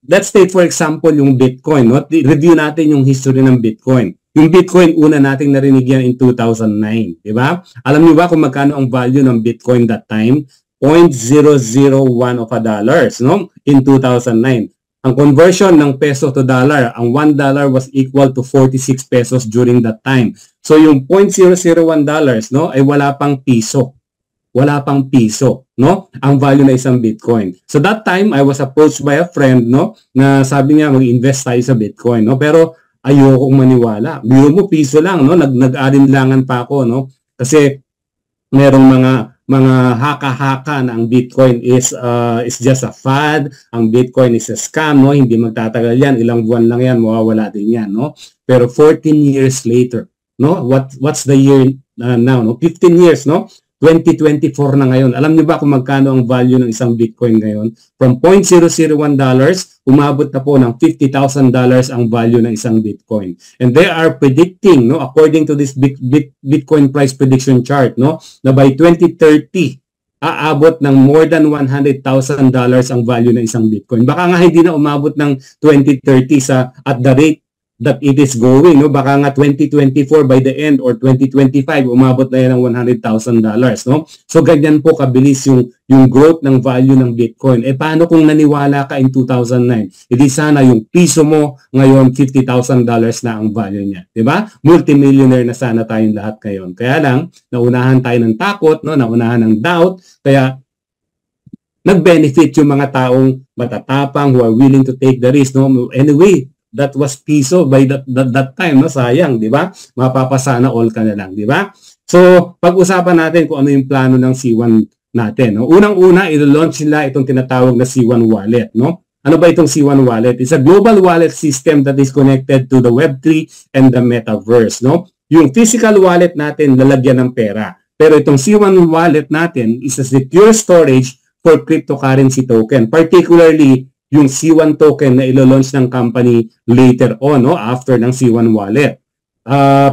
Let's take for example yung Bitcoin, no? Review natin yung history ng Bitcoin. Yung Bitcoin, una nating narinig yan in 2009, di ba? Alam niyo ba kung magkano ang value ng Bitcoin that time? $0.001 of a dollars, no? In 2009. Ang conversion ng peso to dollar, ang $1 was equal to 46 pesos during that time. So yung $0.001, no, ay wala pang piso. Wala pang piso, no? Ang value na isang Bitcoin. So that time, I was approached by a friend, no, na sabi niya mag-invest tayo sa Bitcoin, no? Pero ayokong maniwala. Biro mo piso lang, no? Nag-alinlangan pa ako, no? Kasi merong mga haka-haka na ang Bitcoin is just a fad, ang Bitcoin is a scam, no? Hindi magtatagal yan, ilang buwan lang yan, mawawala din yan, no? Pero 14 years later, no? What's the year now, no? 15 years, no? 2024 na ngayon. Alam niyo ba kung magkano ang value ng isang Bitcoin ngayon? From $0.001, umabot na po ng $50,000 ang value ng isang Bitcoin. And they are predicting, no, according to this Bitcoin price prediction chart, no, na by 2030, aabot ng more than $100,000 ang value ng isang Bitcoin. Baka nga hindi na umabot ng 2030 at the rate that it is going, no? Baka nga 2024 by the end or 2025 umabot na yan ng $100,000, no? So ganyan po kabilis yung growth ng value ng Bitcoin. Eh paano kung naniwala ka in 2009? Hindi sana yung piso mo ngayon $50,000 na ang value niya, 'di ba? Multimillionaire na sana tayong lahat ngayon. Kaya lang naunahan tayo ng takot, no? Naunahan ng doubt, kaya nag-benefit yung mga taong matatapang who are willing to take the risk, no? Anyway, that was piso by that time, no? Sayang, di ba? Mapapasana all ka na lang, di ba? So, pag-usapan natin kung ano yung plano ng C1 natin, no? Unang-una, ilo-launch nila itong tinatawag na C1 Wallet, no? Ano ba itong C1 Wallet? It's a global wallet system that is connected to the Web3 and the Metaverse, no? Yung physical wallet natin, lalagyan ng pera. Pero itong C1 Wallet natin is a secure storage for cryptocurrency token, particularly yung C1 token na ilo-launch ng company later on, no, after ng C1 Wallet.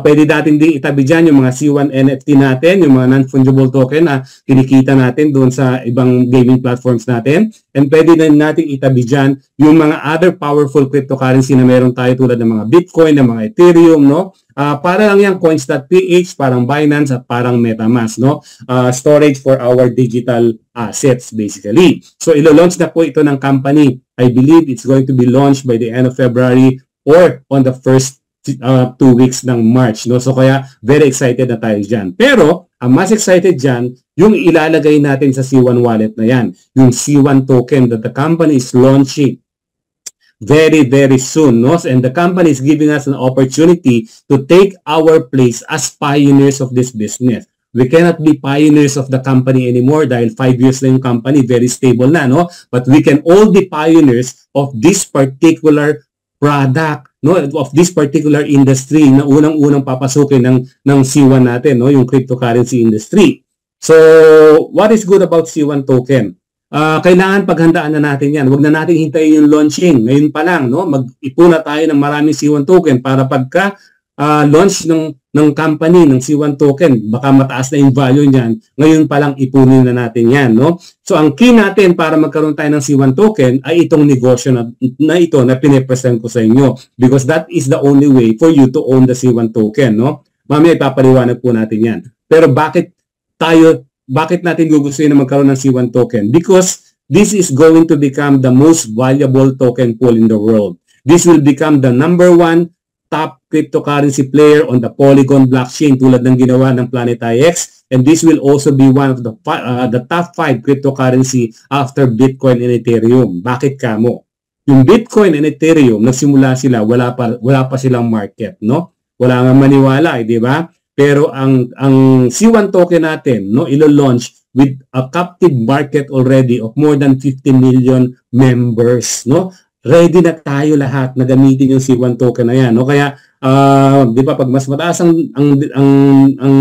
Pwede natin din itabi dyan yung mga C1 NFT natin, yung mga non-fungible token na kinikita natin doon sa ibang gaming platforms natin. And pwede din natin itabi dyan yung mga other powerful cryptocurrency na meron tayo tulad ng mga Bitcoin, ng mga Ethereum, no? Para lang yung coins.ph, parang Binance at parang MetaMask, no? Storage for our digital assets basically. So ilo-launch na po ito ng company. I believe it's going to be launched by the end of February or on the first 2 weeks ng March, no? So kaya very excited na tayo dyan. Pero ang mas excited dyan, yung ilalagay natin sa C1 Wallet na yan, yung C1 token that the company is launching very, very soon, no? And the company is giving us an opportunity to take our place as pioneers of this business. We cannot be pioneers of the company anymore dahil 5 years na yung company, very stable na, no? But we can all be pioneers of this particular product, no? Of this particular industry na unang-unang papasukin ng C1 natin, no? Yung cryptocurrency industry. So, what is good about C1 token? Kailangan paghandaan na natin yan. Huwag na natin hintayin yung launching. Ngayon pa lang, no? Mag-ipon na tayo ng maraming C1 token para pagka launch ng company ng C1 token, baka mataas na yung value niyan, ngayon pa lang ipunin na natin yan, no? So ang key natin para magkaroon tayo ng C1 token ay itong negosyo na ito na pinipresent ko sa inyo, because that is the only way for you to own the C1 token, no? Mamaya ipapaliwanag po natin yan. Pero bakit natin gugustuhin na magkaroon ng C1 token? Because this is going to become the most valuable token pool in the world. This will become the #1 top cryptocurrency player on the Polygon blockchain tulad ng ginawa ng PlanetIX, and this will also be one of the top 5 cryptocurrency after Bitcoin and Ethereum. Bakit kamo? Yung Bitcoin and Ethereum, nagsimula sila, wala pa silang market, no? Wala nga maniwala, di ba? Pero ang C1 token natin, no, ilo-launch with a captive market already of more than 50 million members, no? Ready na tayo lahat na gamitin yung C1 token na yan, no? Kaya di ba, pag mas mataas ang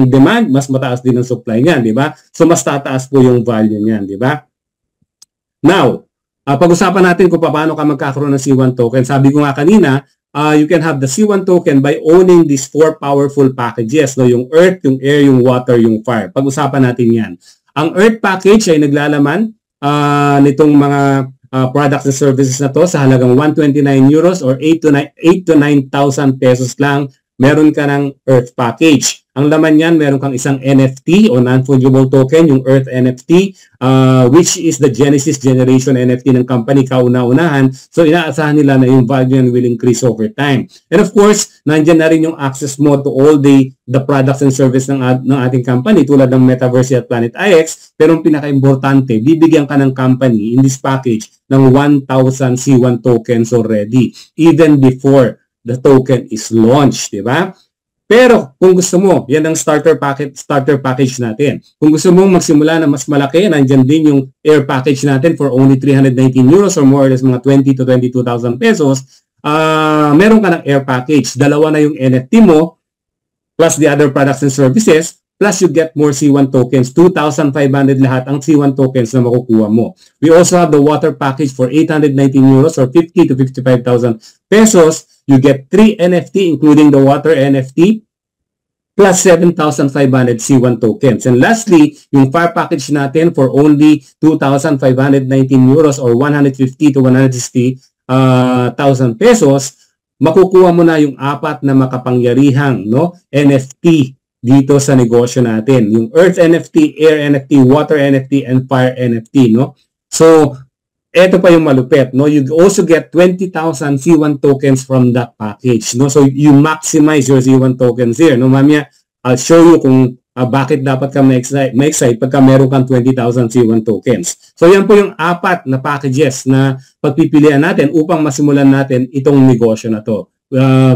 demand, mas mataas din ang supply niyan, di ba? So mas tataas po yung value niyan, di ba? Now, pag-usapan natin kung paano ka magkakaroon ng C1 token. Sabi ko nga kanina, you can have the C1 token by owning these 4 powerful packages, no? Yung Earth, yung Air, yung Water, yung Fire. Pag-usapan natin yan. Ang Earth package ay naglalaman nitong mga products and services na to sa halagang 129 euros or 8 to 9,000 pesos lang. Meron ka ng Earth package. Ang laman niyan, meron kang isang NFT o non-fungible token, yung Earth NFT, which is the Genesis generation NFT ng company, kauna-unahan. So inaasahan nila na yung value niyan will increase over time. And of course, nandiyan na rin yung access mo to all the products and service ng ating company tulad ng Metaverse at Planet IX. Pero ang pinaka-importante, bibigyan ka ng company in this package ng 1,000 C1 tokens already, even before the token is launched, di ba? Pero kung gusto mo, yan ang starter package natin. Kung gusto mong magsimula na mas malaki, nandiyan din yung air package natin for only 319 euros or more or less mga 20 to 22,000 pesos. Meron ka ng air package. Dalawa na yung NFT mo plus the other products and services, plus you get more C1 tokens. 2,500 lahat ang C1 tokens na makukuha mo. We also have the water package for 819 euros or 50 to 55,000 pesos. You get 3 NFT including the water NFT plus 7,500 C1 tokens. And lastly, yung fire package natin for only 2,519 euros or 150 to 160,000 pesos, makukuha mo na yung 4 na makapangyarihang NFT dito sa negosyo natin. Yung Earth NFT, Air NFT, Water NFT, and Fire NFT. So, eto pa yung malupit, you also get 20,000 C1 tokens from that package, so you maximize your C1 tokens here, mamaya I'll show you kung bakit dapat ka ma-excite pagka meron kang 20,000 C1 tokens. So yan po yung 4 na packages na pagpipilian natin upang masimulan natin itong negosyo na to.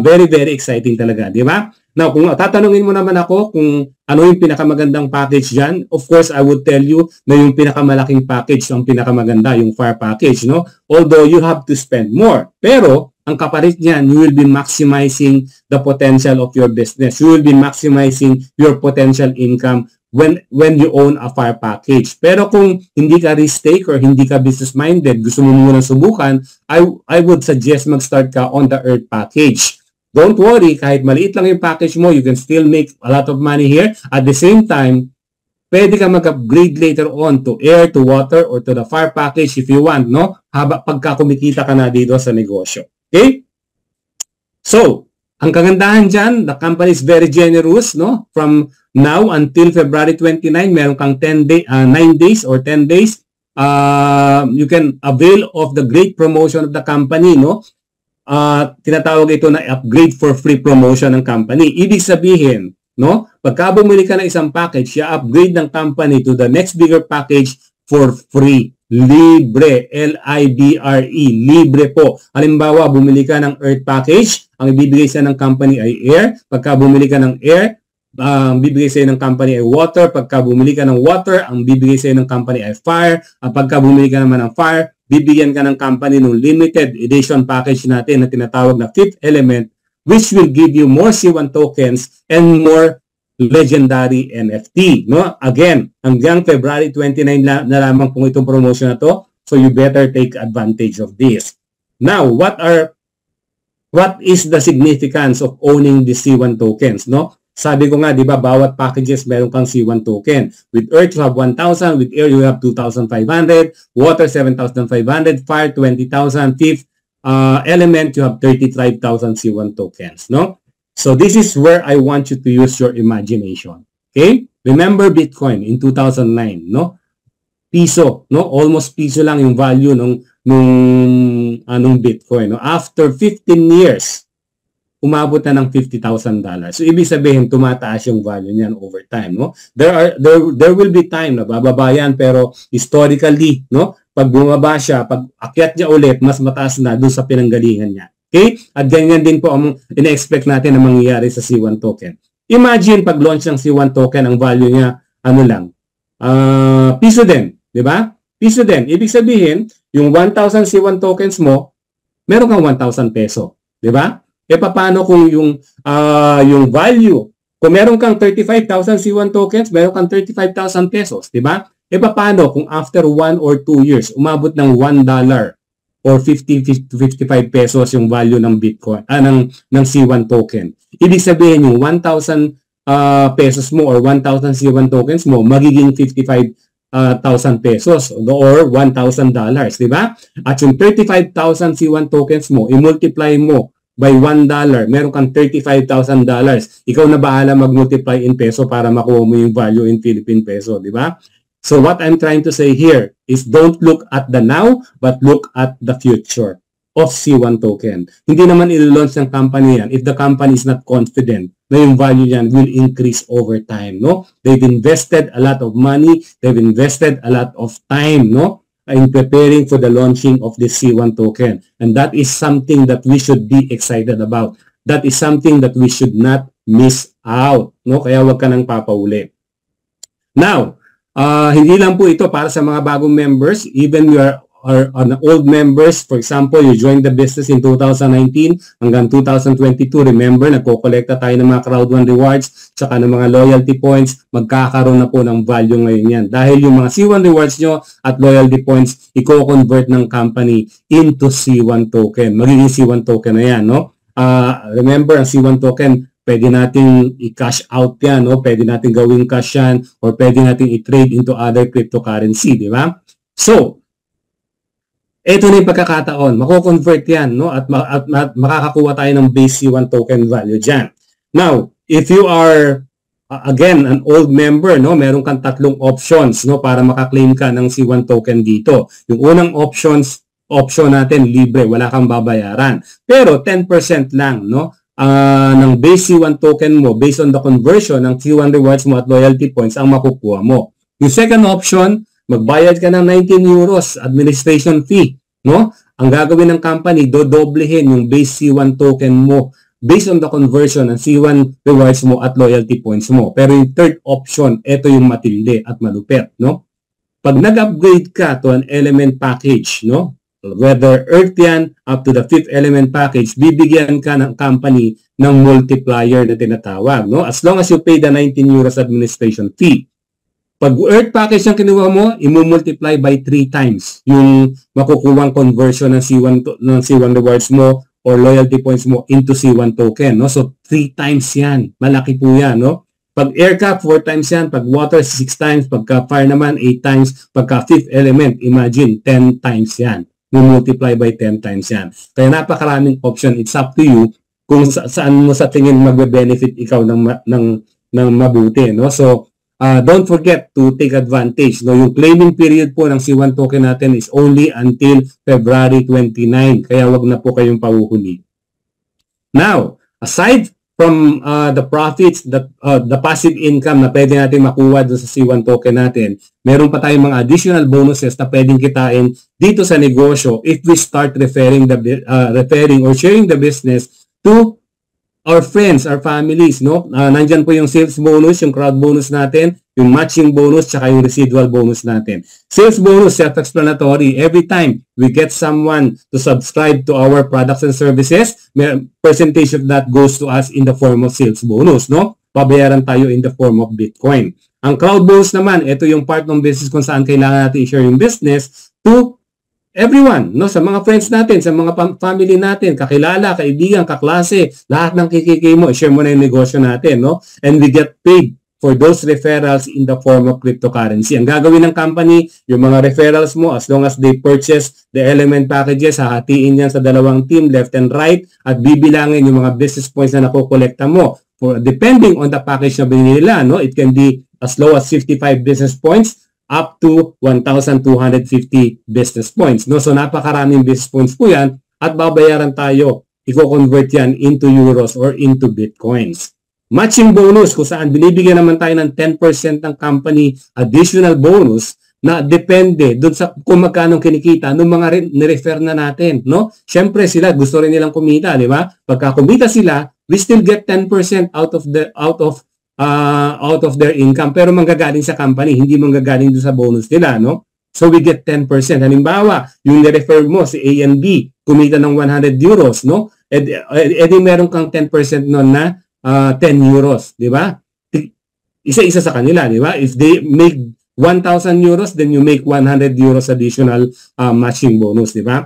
Very, very exciting talaga, di ba? Now, kung tatanungin mo naman ako kung ano yung pinakamagandang package dyan, of course, I would tell you na yung pinakamalaking package ang pinakamaganda, yung Fire package, Although, you have to spend more. Pero, ang kapalit niyan, you will be maximizing the potential of your business. You will be maximizing your potential income when you own a Fire package. Pero kung hindi ka risk-taker, hindi ka business-minded, gusto mo muna subukan, I would suggest mag-start ka on the Earth package. Don't worry, kahit maliit lang yung package mo, you can still make a lot of money here. At the same time, pwede ka mag-upgrade later on to air, to water, or to the fire package if you want, pagka kumikita ka na dito sa negosyo. Okay? So, ang kagandahan dyan, the company is very generous, From now until February 29, meron kang 9 days or 10 days. You can avail of the great promotion of the company, tinatawag ito na upgrade for free promotion ng company. Ibig sabihin, pagka bumili ka ng isang package, i-upgrade ng company to the next bigger package for free. Libre. L-I-B-R-E. Libre po. Halimbawa, bumili ka ng Earth package, ang ibibigay sa ng company ay air. Pagka bumili ka ng air, ang bibigay sa ng company ay water. Pagka bumili ka ng water, ang bibigay sa ng company ay fire. Pagka bumili ka naman ng fire, bibigyan ka ng company ng limited edition package natin na tinatawag na Fifth Element, which will give you more C1 tokens and more legendary NFT. Again, hanggang February 29 na lamang kung itong promotion na to, so you better take advantage of this. Now, what is the significance of owning the C1 tokens? Sabi ko nga, di ba, bawat packages meron kang C1 token. With Earth, you have 1,000. With Air, you have 2,500. Water, 7,500. Fire, 20,000. Fifth Element, you have 35,000 C1 tokens. So, this is where I want you to use your imagination. Okay? Remember Bitcoin in 2009, Piso, Almost piso lang yung value nung Bitcoin, After 15 years, umabot na ng $50,000. So, ibig sabihin, tumataas yung value niyan over time, There will be time na bababa yan, pero historically, pag bumaba siya, pag akyat niya ulit, mas mataas na doon sa pinanggalingan niya. Okay? At ganyan din po ang ina-expect natin na mangyayari sa C1 token. Imagine pag launch ng C1 token, ang value niya, piso din. Di ba? Piso din. Ibig sabihin, yung 1,000 C1 tokens mo, meron kang 1,000 peso. Di ba? Paano kung yung value, kung meron kang 35,000 C1 tokens, meron kang 35,000 pesos. Di ba? Paano kung after 1 or 2 years, umabot ng $1 or 50 to 55 pesos yung value ng Bitcoin, ng C1 token. Ibig sabihin yung 1,000 pesos mo or 1,000 C1 tokens mo, magiging 55,000 pesos or $1,000, di ba? At yung 35,000 C1 tokens mo, i-multiply mo by $1, meron kang $35,000. Ikaw na bahala mag-multiply in peso para makuha mo yung value in Philippine peso, di ba? So what I'm trying to say here is don't look at the now, but look at the future of C1 token. Hindi naman i-launch ng company yan if the company is not confident na yung value yan will increase over time, no? They've invested a lot of money, they've invested a lot of time, no? In preparing for the launching of the C1 token. And that is something that we should be excited about. That is something that we should not miss out, no? Kaya wag ka nang papauli. Now, hindi lang po ito para sa mga bagong members, even you are on old members. For example, you joined the business in 2019 hanggang 2022. Remember, nagko-collecta tayo ng mga Crowd 1 rewards tsaka ng mga loyalty points. Magkakaroon na po ng value ngayon yan. Dahil yung mga C1 rewards nyo at loyalty points, i-convert ng company into C1 token. Magiging C1 token na yan, no? Remember, ang C1 token, pwede nating i-cash out yan, no? Pwede nating gawing cash yan or pwede nating i-trade into other cryptocurrency, di ba? So, ito na yung pagkakataon, mako-convert yan, no? At makakakuha tayo ng base C1 token value dyan. Now, if you are, again, an old member, no? Meron kang tatlong options, no? Para makaklaim ka ng C1 token dito. Yung unang option natin, libre, wala kang babayaran. Pero 10% lang, no? Ng base C1 token mo, based on the conversion ng C1 rewards mo at loyalty points, ang makukuha mo. Yung second option, magbayad ka ng 19 euros administration fee, no? Ang gagawin ng company, dodoblehin yung base C1 token mo based on the conversion ng C1 rewards mo at loyalty points mo. Pero yung third option, ito yung matindi at malupit, no? Pag nag-upgrade ka to an element package, no? Whether Earth yan, up to the 5th element package, bibigyan ka ng company ng multiplier na tinatawag, no? As long as you pay the 19 euros administration fee. Pag Earth package ang kinuha mo, i-multiply by 3 times yung makukuwang conversion ng C1 rewards mo or loyalty points mo into C1 token, no? So 3 times yan. Malaki po yan, no? Pag aircraft, 4 times yan. Pag water, 6 times. Pagka fire naman, 8 times. Pagka 5th element, imagine, 10 times yan. Multiply by 10 times yan. Kaya napakaraming option. It's up to you kung saan mo sa tingin magbe-benefit ikaw ng mabuti, no? So, don't forget to take advantage. No? Yung claiming period po ng C1 token natin is only until February 29. Kaya wag na po kayong pahuhuli. Now, aside from the profits, the passive income na pwede natin makuha doon sa C1 token natin, meron pa tayong mga additional bonuses na pwedeng kitain dito sa negosyo if we start referring or sharing the business to our friends, our families, no? Nandyan po yung sales bonus, yung crowd bonus natin, yung matching bonus, tsaka yung residual bonus natin. Sales bonus, self-explanatory. Every time we get someone to subscribe to our products and services, percentage of that goes to us in the form of sales bonus, no? Babayaran tayo in the form of Bitcoin. Ang crowd bonus naman, ito yung part ng business kung saan kailangan natin i-share yung business to everyone, no? Sa mga friends natin, sa mga family natin, kakilala, kaibigan, kaklase, lahat ng kikiki mo, i-share mo na yung negosyo natin, no? And we get paid for those referrals in the form of cryptocurrency. Ang gagawin ng company, yung mga referrals mo, as long as they purchase the element packages, hahatiin yan sa dalawang team, left and right, at bibilangin yung mga business points na nakukolekta mo. Depending on the package na binili nila, no? It can be as low as 55 business points, up to 1,250 business points, no? So napakaraming business points po yan at babayaran tayo. I-convert yan into euros or into bitcoins. Matching bonus kung saan binibigyan naman tayo ng 10% ng company additional bonus na depende doon sa kung magkano kinikita ng mga nirefer na natin, no? Siyempre sila gusto rin nilang kumita, di ba? Pagka kumita sila, we still get 10% out of their income, pero manggagaling sa company, hindi manggagaling doon sa bonus nila, no? So we get 10%. Halimbawa, yung ni-refer mo si A and B, kumita ng 100 euros, no? Edi meron kang 10% nun na 10 euros, di ba? Isa-isa sa kanila, di ba? If they make 1,000 euros, then you make 100 euros additional matching bonus, di ba?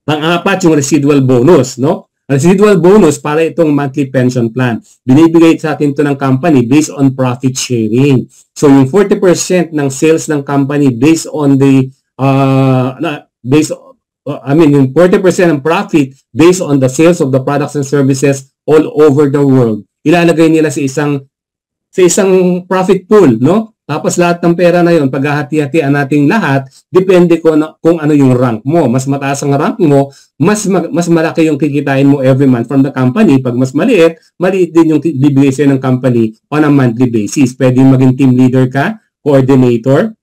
Pang-apat, yung residual bonus, no? Residual bonus para itong monthly pension plan. Binibigay sa atin ito ng company based on profit sharing. So yung 40% ng sales ng company based on the yung 40% ng profit based on the sales of the products and services all over the world, ilalagay nila sa isang profit pool, no? Tapos lahat ng pera na yon, paghahati-hatian nating lahat, depende kung ano yung rank mo. Mas mataas ang rank mo, mas malaki yung kikitain mo every month from the company. Pag mas maliit din yung bibigay sa'yo ng company on a monthly basis. Pwede maging team leader ka, coordinator,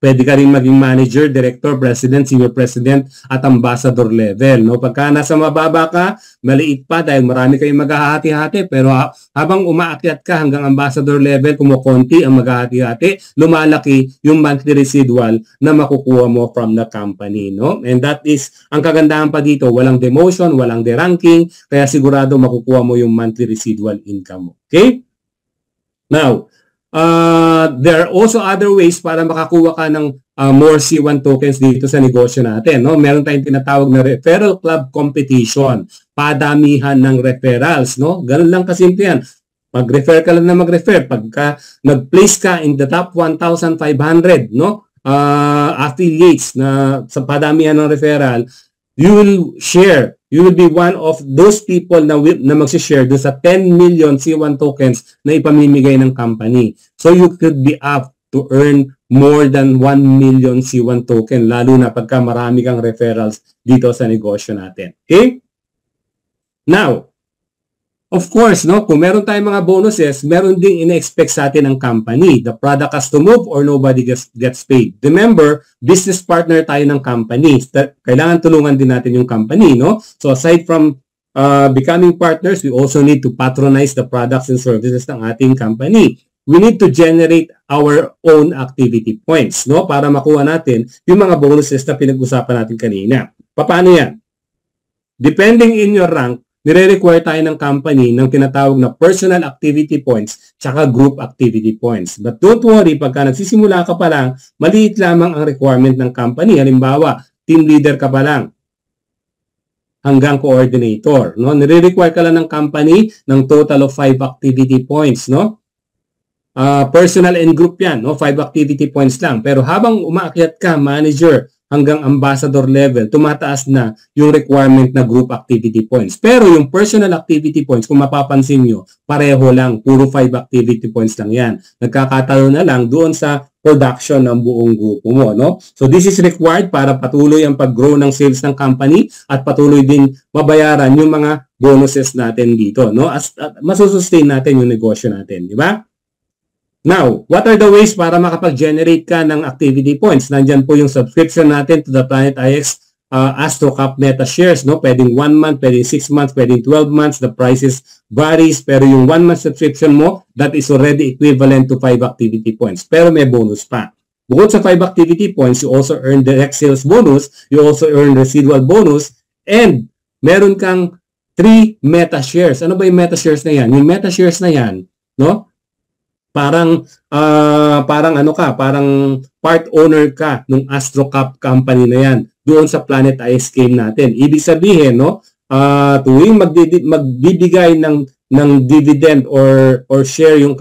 pwede ka rin maging manager, director, president, senior president, at ambassador level. No? Pagka nasa mababa ka, maliit pa dahil marami kayong maghahati-hati. Pero habang umaakyat ka hanggang ambassador level, kumukonti ang maghahati-hati, lumalaki yung monthly residual na makukuha mo from the company. No? And that is, ang kagandahan pa dito, walang demotion, walang deranking, kaya sigurado makukuha mo yung monthly residual income mo. Okay? Now, there are also other ways para makakuha ka ng more C1 tokens dito sa negosyo natin. No? Meron tayong tinatawag na referral club competition. Padamihan ng referrals. No? Ganun lang kasimple yan. Mag-refer ka lang na mag-refer. Pagka nag-place ka in the top 1,500 no? Affiliates na sa padamihan ng referral, you will share. You will be one of those people na mag-share doon sa 10 million C1 tokens na ipamimigay ng company. So you could be up to earn more than 1 million C1 token, lalo na pagka marami kang referrals dito sa negosyo natin. Okay? Now, of course, no, kung meron tayong mga bonuses, meron ding ina-expect sa atin ng company. The product has to move or nobody gets paid. Remember, business partner tayo ng company. Kailangan tulungan din natin yung company, no? So aside from becoming partners, we also need to patronize the products and services ng ating company. We need to generate our own activity points, no? Para makuha natin yung mga bonuses na pinag-usapan natin kanina. Paano yan? Depending in your rank, nire-require tayo ng company ng tinatawag na personal activity points tsaka group activity points. But don't worry, pagka nagsisimula ka pa lang, maliit lamang ang requirement ng company. Halimbawa, team leader ka pa lang hanggang coordinator. No? Nire-require ka lang ng company ng total of 5 activity points. No? Personal and group yan, no? 5 activity points lang. Pero habang umaakyat ka, manager, hanggang ambassador level, tumataas na yung requirement na group activity points. Pero yung personal activity points, kung mapapansin nyo, pareho lang, puro 5 activity points lang yan. Nagkakatalo na lang doon sa production ng buong grupo mo. No? So this is required para patuloy ang pag-grow ng sales ng company at patuloy din mabayaran yung mga bonuses natin dito. No? At masusustain natin yung negosyo natin. Di ba? Now, what are the ways para makapag-generate ka ng activity points? Nandyan po yung subscription natin to the Planet IX AstroCap Meta Shares. No? Pwedeng 1 month, pwedeng 6 months, pwedeng 12 months. The prices varies. Pero yung 1 month subscription mo, that is already equivalent to 5 activity points. Pero may bonus pa. Bukod sa 5 activity points, you also earn direct sales bonus. You also earn residual bonus. And meron kang 3 Meta Shares. Ano ba yung Meta Shares na yan? Yung Meta Shares na yan, no? Parang part owner ka ng AstroCap company na yan doon sa Planet IX game natin. Ibig sabihin, no, tuwing magbibigay ng dividend or share yung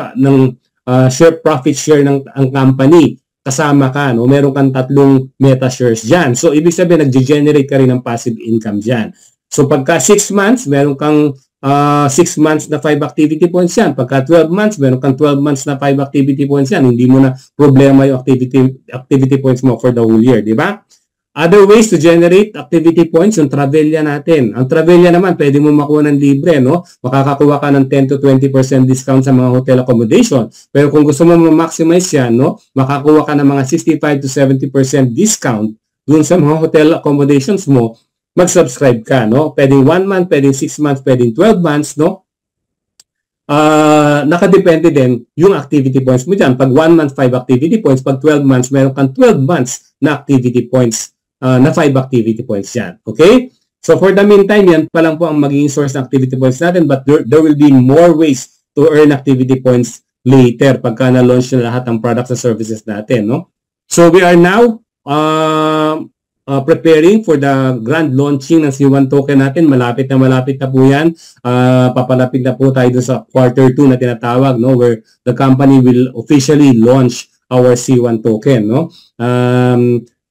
share profit share ng ang company, kasama ka, no, meron kang 3 Meta Shares diyan. So ibig sabihin nagge-generate ka rin ng passive income diyan. So pagka 6 months, meron kang 6 months na 5 activity points yan. Pagka 12 months, meron kang 12 months na 5 activity points yan. Hindi mo na problema yung activity points mo for the whole year, di ba? Other ways to generate activity points, yung Travelia natin. Ang Travelia naman, pwede mo makuha ng libre, no? Makakakuha ka ng 10 to 20% discount sa mga hotel accommodation. Pero kung gusto mo ma-maximize yan, no? Makakuha ka ng mga 65 to 70% discount dun sa mga hotel accommodations mo, mag-subscribe ka, no? Pwedeng 1 month, pwedeng 6 months, pwedeng 12 months, no? Nakadepende din yung activity points mo dyan. Pag 1 month, 5 activity points. Pag 12 months, meron kang 12 months na activity points, na 5 activity points yan. Okay? So for the meantime, yan pa lang po ang magiging source ng activity points natin, but there will be more ways to earn activity points later pagka na-launch na lahat ng products and services natin, no? So we are now preparing for the grand launching ng C1 token natin. Malapit na po yan. Papalapit na po tayo sa quarter 2 na tinatawag, no, where the company will officially launch our C1 token, no.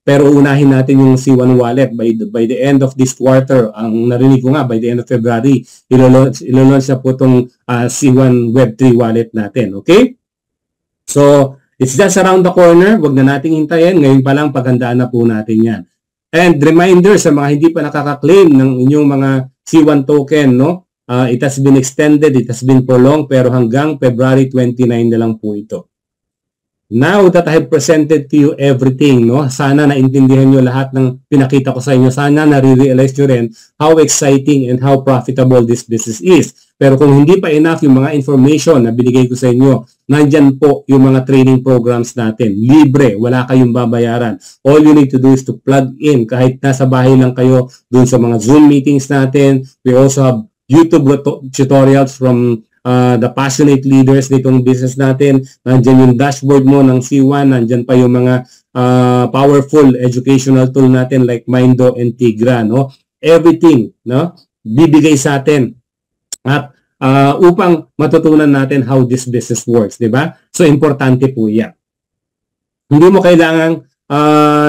Pero unahin natin yung C1 wallet by the end of this quarter. Ang narinig ko nga, by the end of February, ilo-launch na po itong C1 Web3 wallet natin. Okay? So, it's just around the corner. Huwag na nating hintayin. Ngayon pa lang, paghandaan na po natin yan. And reminder sa mga hindi pa nakaka-claim ng inyong mga C1 token, no? It has been extended, it has been prolonged, pero hanggang February 29 na lang po ito. Now that I have presented to you everything, no? Sana naintindihan nyo lahat ng pinakita ko sa inyo. Sana nare-realize nyo rin how exciting and how profitable this business is. Pero kung hindi pa enough yung mga information na binigay ko sa inyo, nandyan po yung mga training programs natin. Libre, wala kayong babayaran. All you need to do is to plug in. Kahit nasa bahay lang kayo, dun sa mga Zoom meetings natin. We also have YouTube tutorials from the passionate leaders nitong business natin. Nandyan yung dashboard mo ng C1. Nandyan pa yung mga powerful educational tool natin like Mindo and Tigra. No? Everything, no? Bibigay sa atin. At upang matutunan natin how this business works, di ba? So, importante po yan. Hindi mo kailangan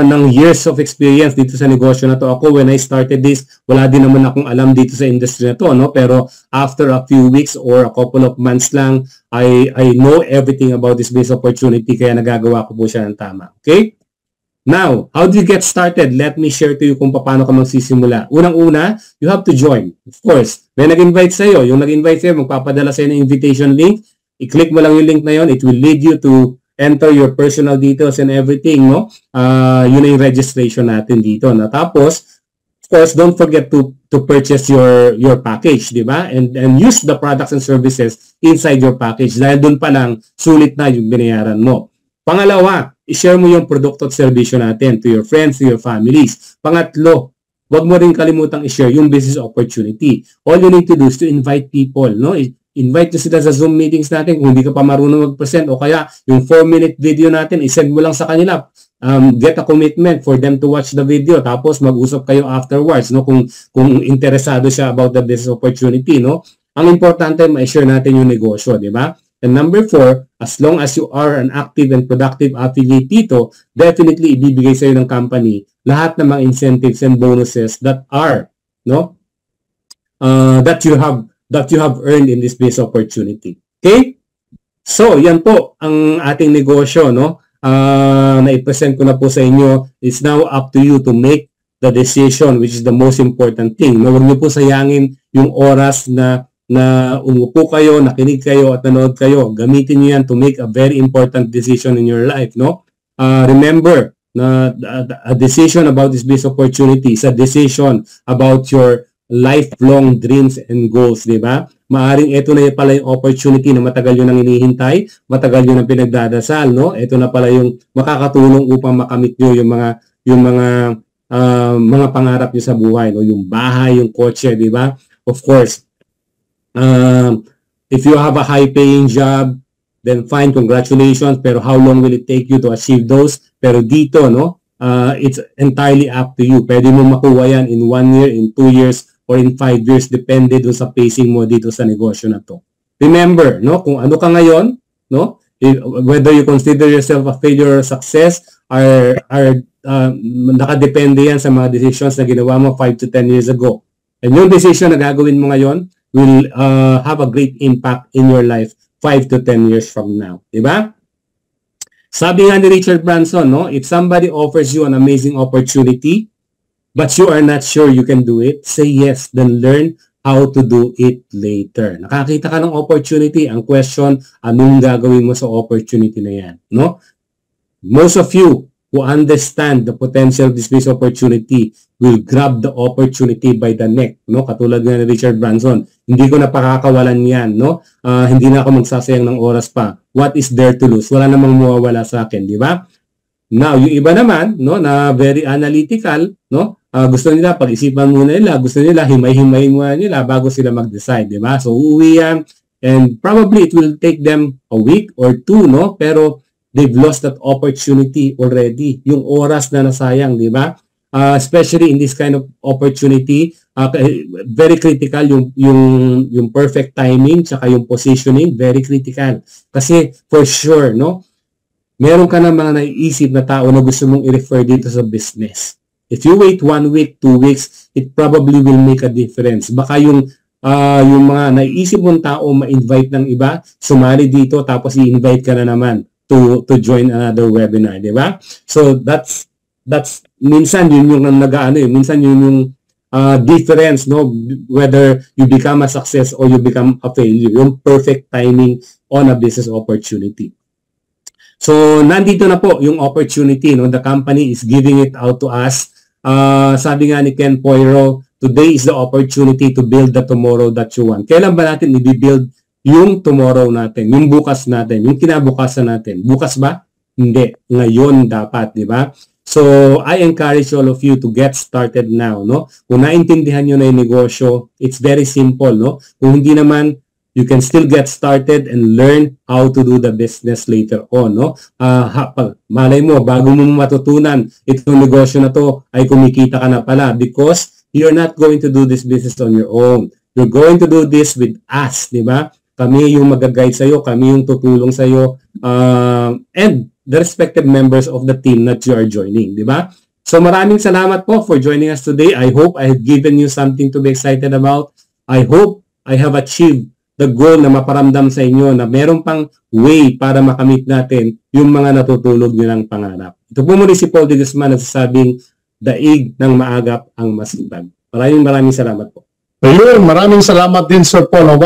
ng years of experience dito sa negosyo na to. Ako, when I started this, wala din naman akong alam dito sa industry na to, no? Pero after a few weeks or a couple of months lang, I know everything about this business opportunity, kaya nagagawa ko po siya ng tama. Okay? Now, how do you get started? Let me share to you kung paano ka magsisimula. Unang-una, you have to join. Of course, may nag-invite sa'yo. Yung nag-invite sa'yo, magpapadala sa'yo ng invitation link. I-click mo lang yung link na yon. It will lead you to enter your personal details and everything, no? Yun na yung registration natin dito. Na tapos, of course, don't forget to purchase your package, di ba? And use the products and services inside your package. Dahil doon pa lang, sulit na yung binayaran mo. Pangalawa, i-share mo yung produkto at serbisyo natin to your friends, to your families. Pangatlo, wag mo rin kalimutang i-share yung business opportunity. All you need to do is to invite people, no? Invite nyo sila sa Zoom meetings natin kung hindi ka pa marunong mag-present, o kaya yung 4-minute video natin, isend mo lang sa kanila. Get a commitment for them to watch the video, tapos mag-usap kayo afterwards, no? Kung interesado siya about the business opportunity, no? Ang importante, ma-share natin yung negosyo, di ba? And number 4, as long as you are an active and productive affiliate dito, definitely ibibigay sa iyo ng company lahat ng mga incentives and bonuses that are, no, that you have earned in this business opportunity. Okay? So, yan po ang ating negosyo, no? Na-present ko na po sa inyo. It's now up to you to make the decision, which is the most important thing. Huwag niyo po sayangin yung oras na umupo kayo, nakinig kayo at nanood kayo. Gamitin niyo yan to make a very important decision in your life, no? Remember, na a decision about this business opportunity is a decision about your lifelong dreams and goals, di ba? Maaring ito na pala yung opportunity na matagal yun ang hinihintay, matagal yun ang pinagdadasal, no? Ito na pala yung makakatulong upang makamit nyo yung mga pangarap nyo sa buhay, no? Yung bahay, yung kotse, di ba? Of course, if you have a high-paying job, then fine, congratulations. Pero how long will it take you to achieve those? Pero dito, no, it's entirely up to you. Pwede mo makuha yan in 1 year, in 2 years, or in 5 years, depende dun sa pacing mo dito sa negosyo na to. Remember, no, kung ano ka ngayon, no, whether you consider yourself a failure or success, nakadepende yan sa mga decisions na ginawa mo 5 to 10 years ago. And yung decision na gagawin mo ngayon will have a great impact in your life 5 to 10 years from now. Diba? Sabi nga ni Richard Branson, no, if somebody offers you an amazing opportunity, but you are not sure you can do it, say yes, then learn how to do it later. Nakakita ka ng opportunity, ang question, anong gagawin mo sa opportunity na yan? No? Most of you who understand the potential of this business opportunity will grab the opportunity by the neck, no? Katulad nga ni Richard Branson, hindi ko na pakakawalan yan, no? Hindi na ako magsasayang ng oras pa. What is there to lose? Wala namang mawawala sa akin, di ba? Now, yung iba naman, no, na very analytical, no? Gusto nila, pag-isipan muna nila, gusto nila, himay-himayin muna nila bago sila mag-decide, di ba? So, uuwi yan, and probably it will take them a week or 2, no? Pero, they've lost that opportunity already. Yung oras na nasayang, di ba? Especially in this kind of opportunity, very critical yung perfect timing tsaka yung positioning, very critical. Kasi, for sure, no? meron ka na mga naiisip na tao na gusto mong i-refer dito sa business. If you wait 1 week, 2 weeks, it probably will make a difference. Baka yung mga naiisip mong tao ma-invite ng iba, sumali dito, tapos i-invite ka na naman to join another webinar, di ba? So that's minsan yun yung minsan yun yung difference, no, whether you become a success or you become a failure, yung perfect timing on a business opportunity. So nandito na po yung opportunity, no, the company is giving it out to us. Sabi nga ni Ken Poiro, today is the opportunity to build the tomorrow that you want. Kailan ba natin i-build yung tomorrow natin, yung bukas natin, yung kinabukasan natin? Bukas ba? Hindi. Ngayon dapat, di ba? So, I encourage all of you to get started now, no? Kung naintindihan nyo na yung negosyo, it's very simple, no? Kung hindi naman, you can still get started and learn how to do the business later on, no? Malay mo, bago mo matutunan, itong negosyo na to ay kumikita ka na pala because you're not going to do this business on your own. You're going to do this with us, di ba? Kami yung mag-guide sa'yo, kami yung tutulong sa'yo, and the respective members of the team that you are joining, di ba? So maraming salamat po for joining us today. I hope I have given you something to be excited about. I hope I have achieved the goal na maparamdam sa inyo na meron pang way para makamit natin yung mga natutulog nyo ng pangarap. Ito po muli si Paul de Guzman nagsasabing, daig ng maagap ang masipag. Maraming salamat po. Ayun, maraming salamat din Sir Paul.